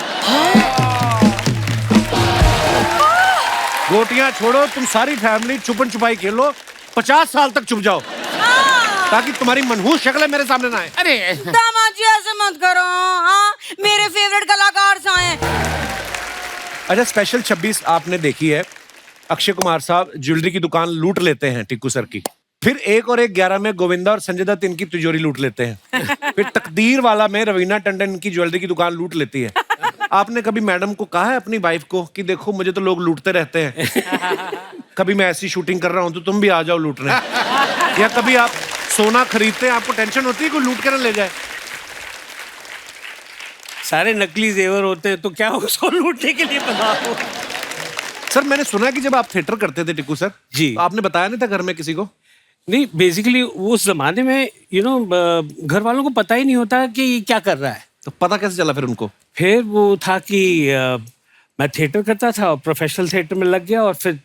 गोटियां छोड़ो, तुम सारी फैमिली छुपन छुपाई खेलो, 50 साल तक छुप जाओ, ताकि तुम्हारी मनहूस शक्लें मेरे सामने ना आए। अरे दामाद जी ऐसे मत करो। हाँ मेरे फेवरेट कलाकार आए। अच्छा स्पेशल 26 आपने देखी है, अक्षय कुमार साहब ज्वेलरी की दुकान लूट लेते हैं टिक्कू सर की। फिर 1 और 1 11 में गोविंदा और संजय दत्त इनकी तिजोरी लूट लेते हैं। फिर तकदीर वाला में रवीना टंडन की ज्वेलरी की दुकान लूट लेती है। आपने कभी मैडम को कहा है अपनी वाइफ को कि देखो मुझे तो लोग लूटते रहते हैं, कभी मैं ऐसी शूटिंग कर रहा हूं तो तुम भी आ जाओ लूटने? या कभी आप सोना खरीदते हैं, आपको टेंशन होती है कोई लूट कर ले जाए? सारे नकली जेवर होते हैं तो क्या उसको लूटने के लिए बना हो। सर मैंने सुना कि जब आप थिएटर करते थे टिक्कू सर जी, तो आपने बताया नहीं था घर में किसी को? नहीं, बेसिकली उस जमाने में घर वालों को पता ही नहीं होता कि ये क्या कर रहा है। तो पता कैसे चला फिर उनको? फिर वो था कि मैं थिएटर करता था और प्रोफेशनल थिएटर में लग गया। और फिर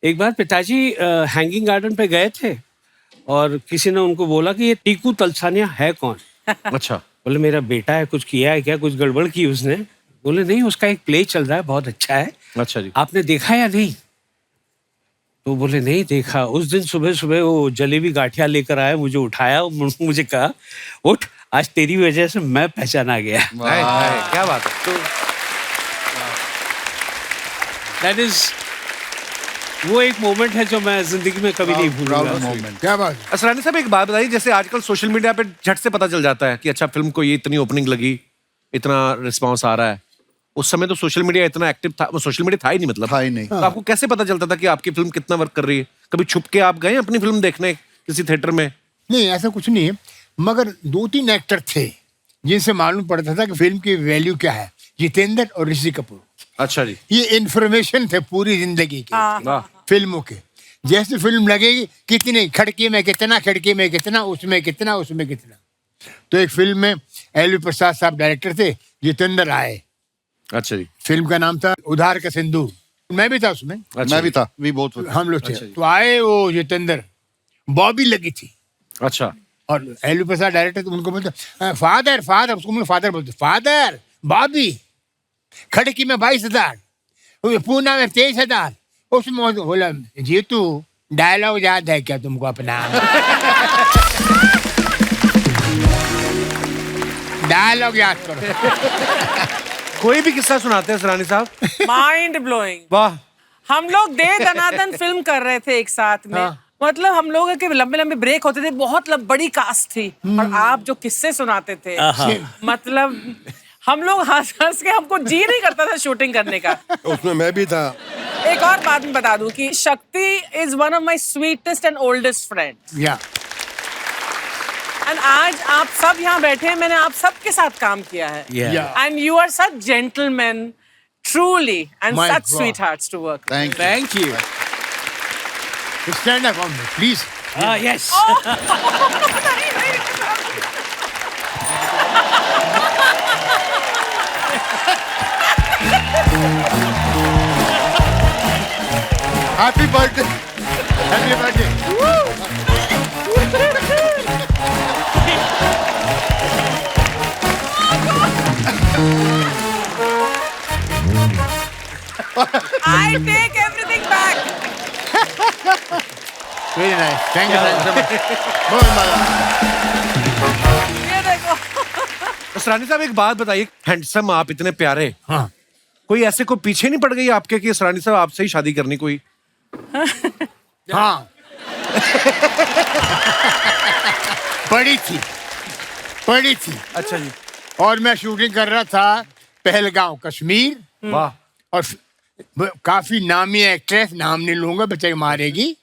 एक बार पिताजी हैंगिंग गार्डन पे गए थे और किसी ने उनको बोला कि ये टीकू तलसानिया है कौन? अच्छा। बोले मेरा बेटा है, कुछ किया है क्या, कुछ गड़बड़ की उसने? बोले नहीं, उसका एक प्ले चल रहा है, बहुत अच्छा है। अच्छा जी। आपने देखा या नहीं? तो बोले नहीं देखा। उस दिन सुबह सुबह वो जलेबी गाठिया लेकर आया, मुझे उठाया, मुझे कहा उठ, आज तेरी वजह से मैं पहचाना गया। क्या बात है। तो दैट इज वो एक मोमेंट है जो मैं जिंदगी में कभी नहीं भूलूंगा। क्या बात? असरानी साहब एक बात बताइए, जैसे आजकल सोशल मीडिया पे झट से पता चल जाता है कि अच्छा फिल्म को ये इतनी ओपनिंग लगी, इतना रिस्पांस आ रहा है, उस समय तो सोशल मीडिया इतना एक्टिव था, सोशल मीडिया था ही नहीं मतलब। था ही नहीं। तो आपको कैसे पता चलता था कि आपकी फिल्म कितना वर्क कर रही है? कभी छुप के आप गए अपनी फिल्म देखने किसी थिएटर में? नहीं, ऐसा कुछ नहीं है, मगर 2-3 एक्टर थे जिनसे मालूम पड़ता था कि फिल्म की वैल्यू क्या है। जितेंद्र और ऋषि कपूर। अच्छा जी। ये इन्फॉर्मेशन थे पूरी जिंदगी की वाह। फिल्मों के। जैसे फिल्म लगेगी, कितनी खिड़की में कितना, खिड़की में कितना, उसमें कितना, उसमें कितना। तो एक फिल्म में एल प्रसाद साहब डायरेक्टर थे, जितेंद्र आए। अच्छा जी। फिल्म का नाम था उधार का सिंदूर, मैं भी था उसमें। अच्छा मैं भी था, भी बहुत हम लोग थे। अच्छा जी। तो आए वो जितेंद्र, बॉबी लगी थी, अच्छा। और एल प्रसाद डायरेक्टर, तो उनको बोलते फादर, फादर, उसको फादर बोलते, फादर बॉबी, खड़की में 22,000, पूना में 23,000। उसमें बोला, जीतू डायलॉग याद है क्या तुमको अपना? डायलॉग याद करो। कोई भी किस्सा सुनाते हैं सरानी साहब। Mind blowing. वाह। हम लोग दे दनादन फिल्म कर रहे थे एक साथ में। हाँ। मतलब हम लोग के लंबे लंबे ब्रेक होते थे, बहुत बड़ी कास्ट थी, और आप जो किस्से सुनाते थे, मतलब हम लोग हंस हंस के, हमको जी नहीं करता था शूटिंग करने का। उसमें मैं भी था। एक और बात मैं बता दूं कि शक्ति is one of my sweetest and oldest friend. या एंड आज आप सब यहाँ बैठे हैं, मैंने आप सबके साथ काम किया है, and you are such gentleman, truly, and My such God. Sweet hearts to work. Thank you. Stand up please. Yes. Happy birthday. Happy birthday. I take everything back. Very nice, thank you so much. बहुत मजा। ये देखो। तो सरानी साहब एक बात बताइए, handsome आप इतने प्यारे, हाँ, कोई ऐसे को पीछे नहीं पड़ गई आपके कि सरानी साहब आपसे ही शादी करनी कोई? हाँ। पड़ी थी, पड़ी थी। अच्छा जी। और मैं शूटिंग कर रहा था पहलगांव, कश्मीर। वाह। और काफी नामी एक्ट्रेस, नाम नहीं लूंगा, बेचारी मारेगी,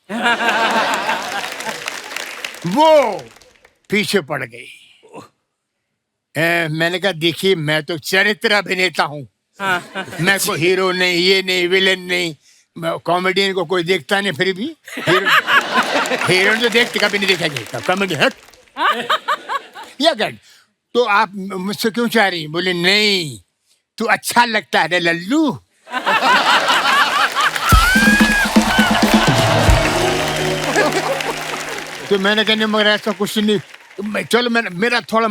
वो पीछे पड़ गई। मैंने कहा, देखिए मैं तो चरित्र अभिनेता हूँ, मैं कोई हीरो नहीं, ये नहीं, विलेन नहीं, कॉमेडियन को कोई देखता नहीं, फिर भी हीरोइन तो देखते, कभी नहीं देखा जाता कॉमेडी। हट या गड। तो आप मुझसे क्यों चाह रही? बोले नहीं, तू अच्छा लगता है लल्लू। तो मैंने कहने, मगर ऐसा कुछ नहीं, चलो मैंने, मेरा थोड़ा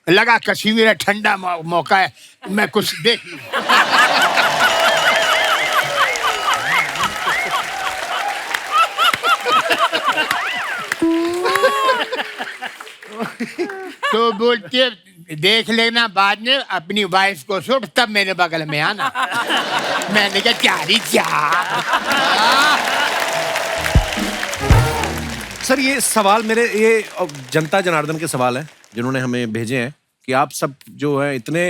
लगा कश्मीर है, ठंडा मौका है, मैं कुछ देख लूं। तो बोलते, देख लेना बाद में अपनी वाइफ को सुट, तब मेरे बगल में आना। मैंने कहा, चारी चार। सर ये सवाल मेरे, ये जनता जनार्दन के सवाल हैं जिन्होंने हमें भेजे हैं कि आप सब जो है इतने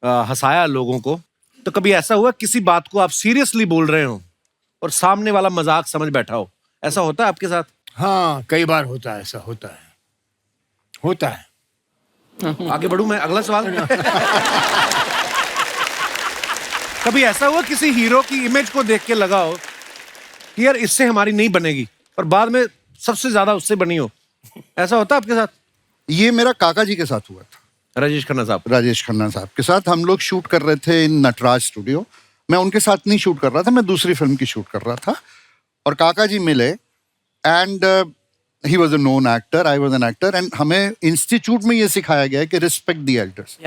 हंसाया लोगों को, तो कभी ऐसा हुआ किसी बात को आप सीरियसली बोल रहे हो और सामने वाला मजाक समझ बैठा हो? ऐसा होता है आपके साथ? हाँ, कई बार होता है, ऐसा होता है, होता है। आगे बढ़ूं मैं, अगला सवाल। कभी ऐसा हुआ किसी हीरो की इमेज को देख के लगा हो कि यार इससे हमारी नहीं बनेगी, और बाद में सबसे ज्यादा उससे बनी हो? ऐसा होता है आपके साथ? ये मेरा काका जी के साथ हुआ था, राजेश खन्ना साहब। राजेश खन्ना साहब के साथ हम लोग शूट कर रहे थे इन नटराज स्टूडियो। मैं उनके साथ नहीं शूट कर रहा था, मैं दूसरी फिल्म की शूट कर रहा था, और काका जी मिले, and he was a known actor, I was an actor, and हमें इंस्टीट्यूट में ये सिखाया गया कि रिस्पेक्ट द एल्डर्स।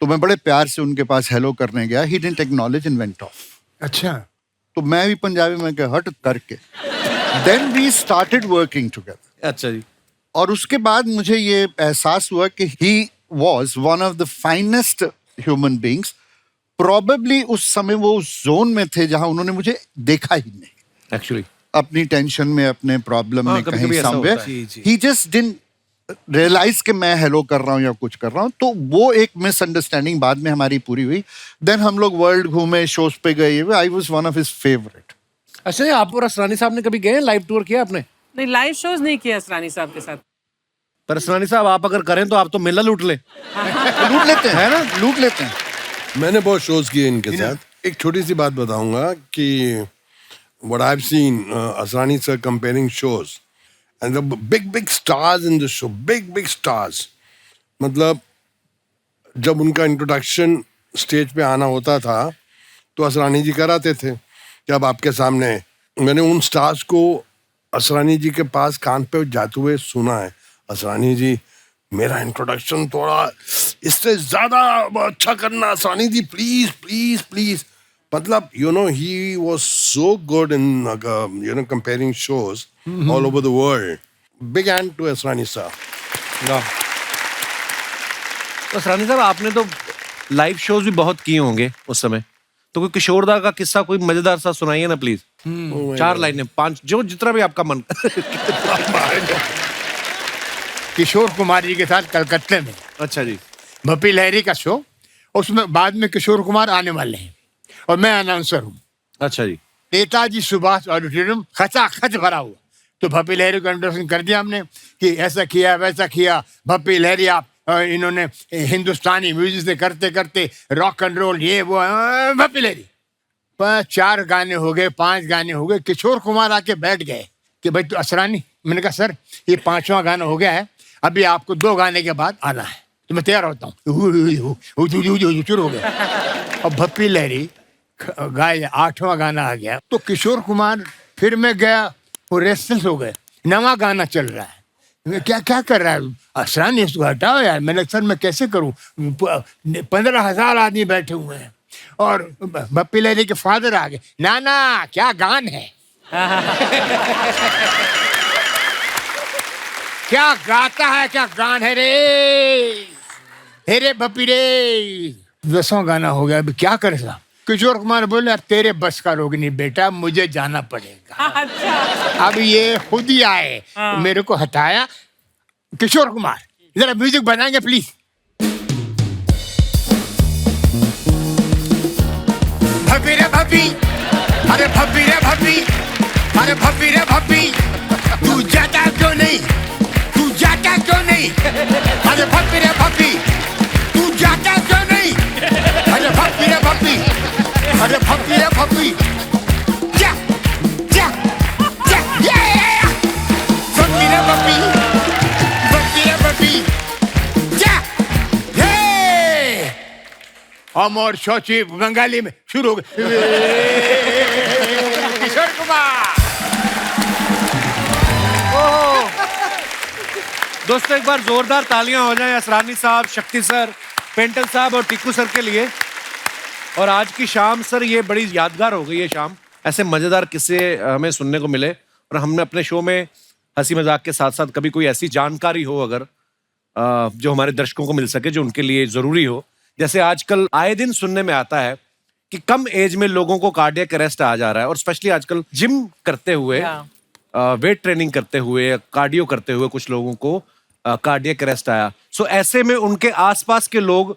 तो मैं बड़े प्यार से उनके पास हेलो करने गया, he didn't acknowledge and went off. अच्छा। तो मैं भी पंजाबी में कहा, हट करके, then we started working together. अच्छा जी। और उसके बाद मुझे ये एहसास हुआ कि he was one of the finest human beings. Probably उस समय वो उस जोन में थे जहां उन्होंने मुझे देखा ही नहीं, एक्चुअली अपनी टेंशन में, अपने प्रॉब्लम में, कभी-कभी कहीं ऐसा होता समवेयर है। ही जस्ट डिडंट रियलाइज कि मैं हेलो कर रहा हूँ या कुछ कर रहा हूँ, तो वो एक मिसअंडरस्टैंडिंग बाद में हमारी पूरी हुई। देन हम लोग वर्ल्ड घूमे, शोज पे गए, I was one of his favourite. अच्छा, आप और असरानी साहब ने कभी गए लाइव टूर किया आपने? नहीं, लाइव शोज नहीं किया असरानी साहब के साथ। पर असरानी साहब आप अगर करें तो आप तो मेला लूट ले। लूट लेते हैं, है ना, लूट लेते हैं। मैंने बहुत शोज किए इनके साथ। एक छोटी सी बात बताऊंगा कि what I've seen Asrani sir comparing shows and the big stars in the show, big stars. मतलब जब उनका इंट्रोडक्शन स्टेज पे आना होता था तो असरानी जी कराते थे कि अब आपके सामने। मैंने उन स्टार्स को असरानी जी के पास कान पे जाते हुए सुना है, असरानी जी मेरा इंट्रोडक्शन थोड़ा इससे ज्यादा अच्छा करना, असरानी जी प्लीज प्लीज प्लीज। मतलब he was so good in comparing shows all over the world. Big hand to Asrani sir. तो असरानी साहब आपने तो लाइव शोज भी बहुत किए होंगे उस समय, तो कोई किशोरदा का किस्सा कोई मजेदार सा सुनाइए ना प्लीज। 4 लाइनें, 5, जो जितना भी आपका मन। किशोर कुमार जी के साथ कलकत्ते में। अच्छा जी। भपी लहरी का शो, उसमें बाद में किशोर कुमार आने वाले हैं और मैं अनाउंसर हूँ। अच्छा जी। नेताजी सुभाष ऑडिटोरियम खचाखच भरा हुआ, तो भपी लहरी को इंट्रोडक्शन कर दिया हमने कि ऐसा किया वैसा किया। भपी लहरी आप इन्होंने हिंदुस्तानी म्यूजिक से करते करते रॉक एंड रोल ये वो, भपी लहरी 4 गाने हो गए, 5 गाने हो गए। किशोर कुमार आके बैठ गए कि भाई तो असरानी, मैंने कहा सर ये 5वां गाना हो गया है, अभी आपको 2 गाने के बाद आना है, तो मैं तैयार होता हूँ। शुरू हो गया। अब भपी लहरी गाए, 8वां गाना आ गया तो किशोर कुमार, फिर मैं गया, वो रेस्टलेस हो गए। 9वां गाना चल रहा है, क्या क्या कर रहा है असरानी, इसको हटाओ यार। मैंने सर मैं कैसे करूं, 15,000 आदमी बैठे हुए हैं। और भप्पी लहरी के फादर आ गए, नाना क्या गान है। क्या गाता है, क्या गान है रे भप्पी रे। 10वां गाना हो गया, अभी क्या करे साहब। किशोर कुमार बोले तेरे बस का रोग नहीं बेटा, मुझे जाना पड़ेगा। अच्छा। अब ये खुद ही आए, मेरे को हटाया। किशोर कुमार जरा म्यूजिक बनाएंगे प्लीज। भपी रे भपी, अरे भपी रे भपी, अरे भपी रे भपी, तू जाता क्यों नहीं, तू जाता क्यों नहीं, अरे भपी रे भपी, तू जाता क्यों नहीं, अरे भपी रे भपी, अरे भपी रे भपी, जा जा जा, ये भपी रे भपी, भपी रे भपी, जा, ये अमर शौची बंगाली में शुरू हो गए। किशोर कुमार। दोस्तों एक बार जोरदार तालियां हो जाएं असरानी साहब, शक्ति सर, पेंटल साहब और टिक्कू सर के लिए। और आज की शाम सर ये बड़ी यादगार हो गई है शाम, ऐसे मजेदार किस्से हमें सुनने को मिले। और हमने अपने शो में हंसी मजाक के साथ साथ कभी कोई ऐसी जानकारी हो अगर जो हमारे दर्शकों को मिल सके, जो उनके लिए जरूरी हो। जैसे आजकल आए दिन सुनने में आता है कि कम एज में लोगों को कार्डियक अरेस्ट आ जा रहा है, और स्पेशली आजकल जिम करते हुए, वेट ट्रेनिंग करते हुए, कार्डियो करते हुए कुछ लोगों को कार्डियक अरेस्ट आया। सो ऐसे में उनके आसपास के लोग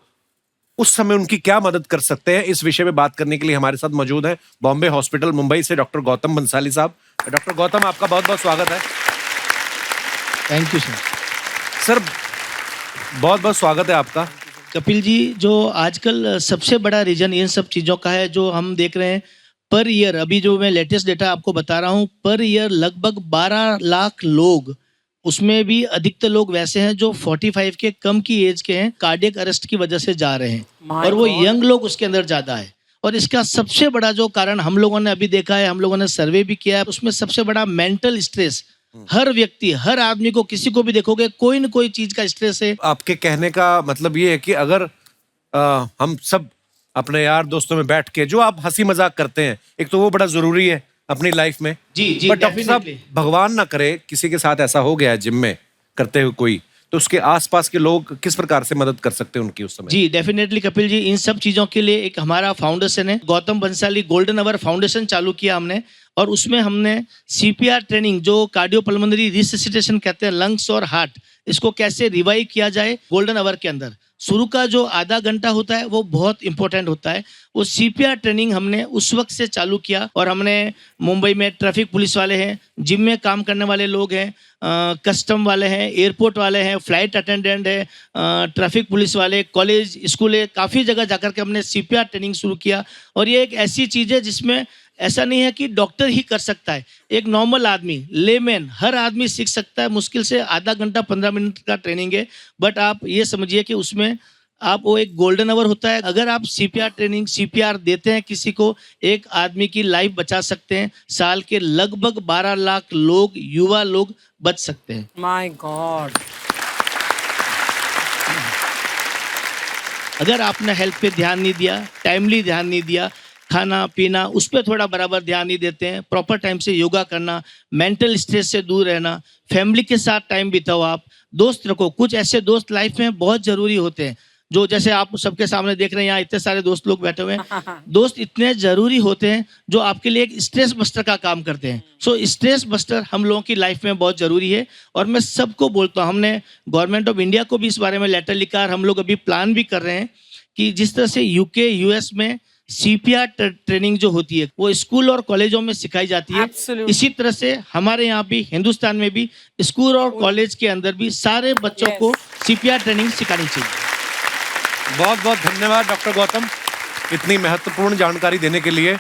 उस समय उनकी क्या मदद कर सकते हैं, इस विषय में बात करने के लिए हमारे साथ मौजूद है बॉम्बे हॉस्पिटल मुंबई से डॉक्टर गौतम बंसाली साहब। डॉक्टर गौतम, आपका बहुत बहुत स्वागत है। Thank you sir. सर बहुत बहुत स्वागत है आपका। कपिल जी, जो आजकल सबसे बड़ा रीजन इन सब चीज़ों का है, जो हम देख रहे हैं पर ईयर, अभी जो मैं लेटेस्ट डेटा आपको बता रहा हूँ, पर ईयर लगभग 12 लाख लोग, उसमें भी अधिकतर लोग वैसे हैं जो 45 के कम की एज के हैं, कार्डियक अरेस्ट की वजह से जा रहे हैं, और वो यंग लोग उसके अंदर ज़्यादा है। और इसका सबसे बड़ा जो कारण हम लोगों ने अभी देखा है, हम लोगों ने सर्वे भी किया है, उसमें सबसे बड़ा मेंटल स्ट्रेस। हर व्यक्ति, हर आदमी को, किसी को भी देखोगे कोई न कोई चीज का स्ट्रेस है। आपके कहने का मतलब ये है कि अगर हम सब अपने यार दोस्तों में बैठ के जो आप हंसी मजाक करते हैं, एक तो वो बड़ा जरूरी है अपनी लाइफ में। जी बट डॉक्टर साहब, भगवान ना करे किसी के साथ ऐसा हो गया है जिम में करते हुए कोई, तो उसके आसपास के लोग किस प्रकार से मदद कर सकते हैं उनकी उस समय? जी डेफिनेटली कपिल जी, इन सब चीज़ों के लिए एक हमारा फाउंडेशन है, Gautam Bansali golden hour foundation चालू किया हमने। और उसमें हमने CPR ट्रेनिंग, जो कार्डियोपल्मोनरी रिससिटेशन कहते हैं, लंग्स और हार्ट, इसको कैसे रिवाइव किया जाए गोल्डन आवर के अंदर। शुरू का जो आधा घंटा होता है वो बहुत इंपॉर्टेंट होता है। वो सीपीआर ट्रेनिंग हमने उस वक्त से चालू किया और हमने मुंबई में ट्रैफिक पुलिस वाले हैं, जिम में काम करने वाले लोग हैं, कस्टम वाले हैं, एयरपोर्ट वाले हैं, फ्लाइट अटेंडेंट है, ट्रैफिक पुलिस वाले, कॉलेज स्कूल है, काफ़ी जगह जाकर के हमने सीपीआर ट्रेनिंग शुरू किया। और ये एक ऐसी चीज़ है जिसमें ऐसा नहीं है कि डॉक्टर ही कर सकता है, एक नॉर्मल आदमी, लेमैन, हर आदमी सीख सकता है। मुश्किल से आधा घंटा 15 मिनट का ट्रेनिंग है, बट आप ये समझिए कि उसमें आप वो एक गोल्डन आवर होता है। अगर आप सीपीआर ट्रेनिंग सीपीआर देते हैं किसी को, एक आदमी की लाइफ बचा सकते हैं। साल के लगभग 12 लाख लोग, युवा लोग बच सकते हैं। My God. अगर आपने हेल्थ पे ध्यान नहीं दिया, टाइमली ध्यान नहीं दिया, खाना पीना उस पर थोड़ा बराबर ध्यान नहीं देते हैं, प्रॉपर टाइम से योगा करना, मेंटल स्ट्रेस से दूर रहना, फैमिली के साथ टाइम बिताओ, आप दोस्त रखो। कुछ ऐसे दोस्त लाइफ में बहुत जरूरी होते हैं, जो जैसे आप सबके सामने देख रहे हैं, यहाँ इतने सारे दोस्त लोग बैठे हुए हैं। दोस्त इतने जरूरी होते हैं जो आपके लिए एक स्ट्रेस बस्टर का काम करते हैं। सो स्ट्रेस बस्टर हम लोगों की लाइफ में बहुत जरूरी है। और मैं सबको बोलता हूँ, हमने गवर्नमेंट ऑफ इंडिया को भी इस बारे में लेटर लिखा और हम लोग अभी प्लान भी कर रहे हैं कि जिस तरह से यूके यूएस में सीपीआर ट्रेनिंग जो होती है वो स्कूल और कॉलेजों में सिखाई जाती है, Absolutely. इसी तरह से हमारे यहाँ भी हिंदुस्तान में भी स्कूल और कॉलेज के अंदर भी सारे बच्चों को सीपीआर ट्रेनिंग सिखानी चाहिए। बहुत बहुत धन्यवाद डॉक्टर गौतम, इतनी महत्वपूर्ण जानकारी देने के लिए,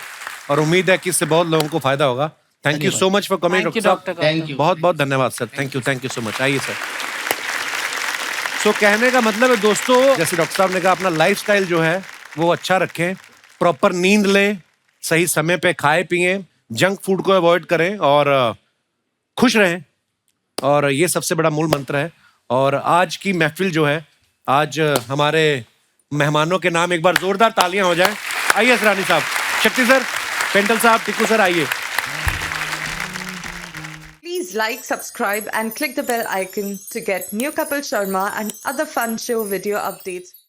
और उम्मीद है कि इससे बहुत लोगों को फायदा होगा। Thank you so much for coming Thank you, doctor Dr. साहब। Thank you. बहुत बहुत धन्यवाद sir, thank you so much. आइए सर। सो कहने का मतलब है दोस्तों, जैसे डॉक्टर साहब ने कहा, अपना लाइफस्टाइल जो है वो अच्छा रखें, प्रॉपर नींद लें, सही समय पे खाए पिए, जंक फूड को अवॉइड करें और खुश रहें, और ये सबसे बड़ा मूल मंत्र है। और आज की महफिल जो है, आज हमारे मेहमानों के नाम एक बार जोरदार तालियां हो जाएं। आइए असरानी साहब, शक्ति सर, पेंटल साहब, टिक्कू सर, आइए। Please like, subscribe and click the bell icon to get new Kapil Sharma and other fun show video updates.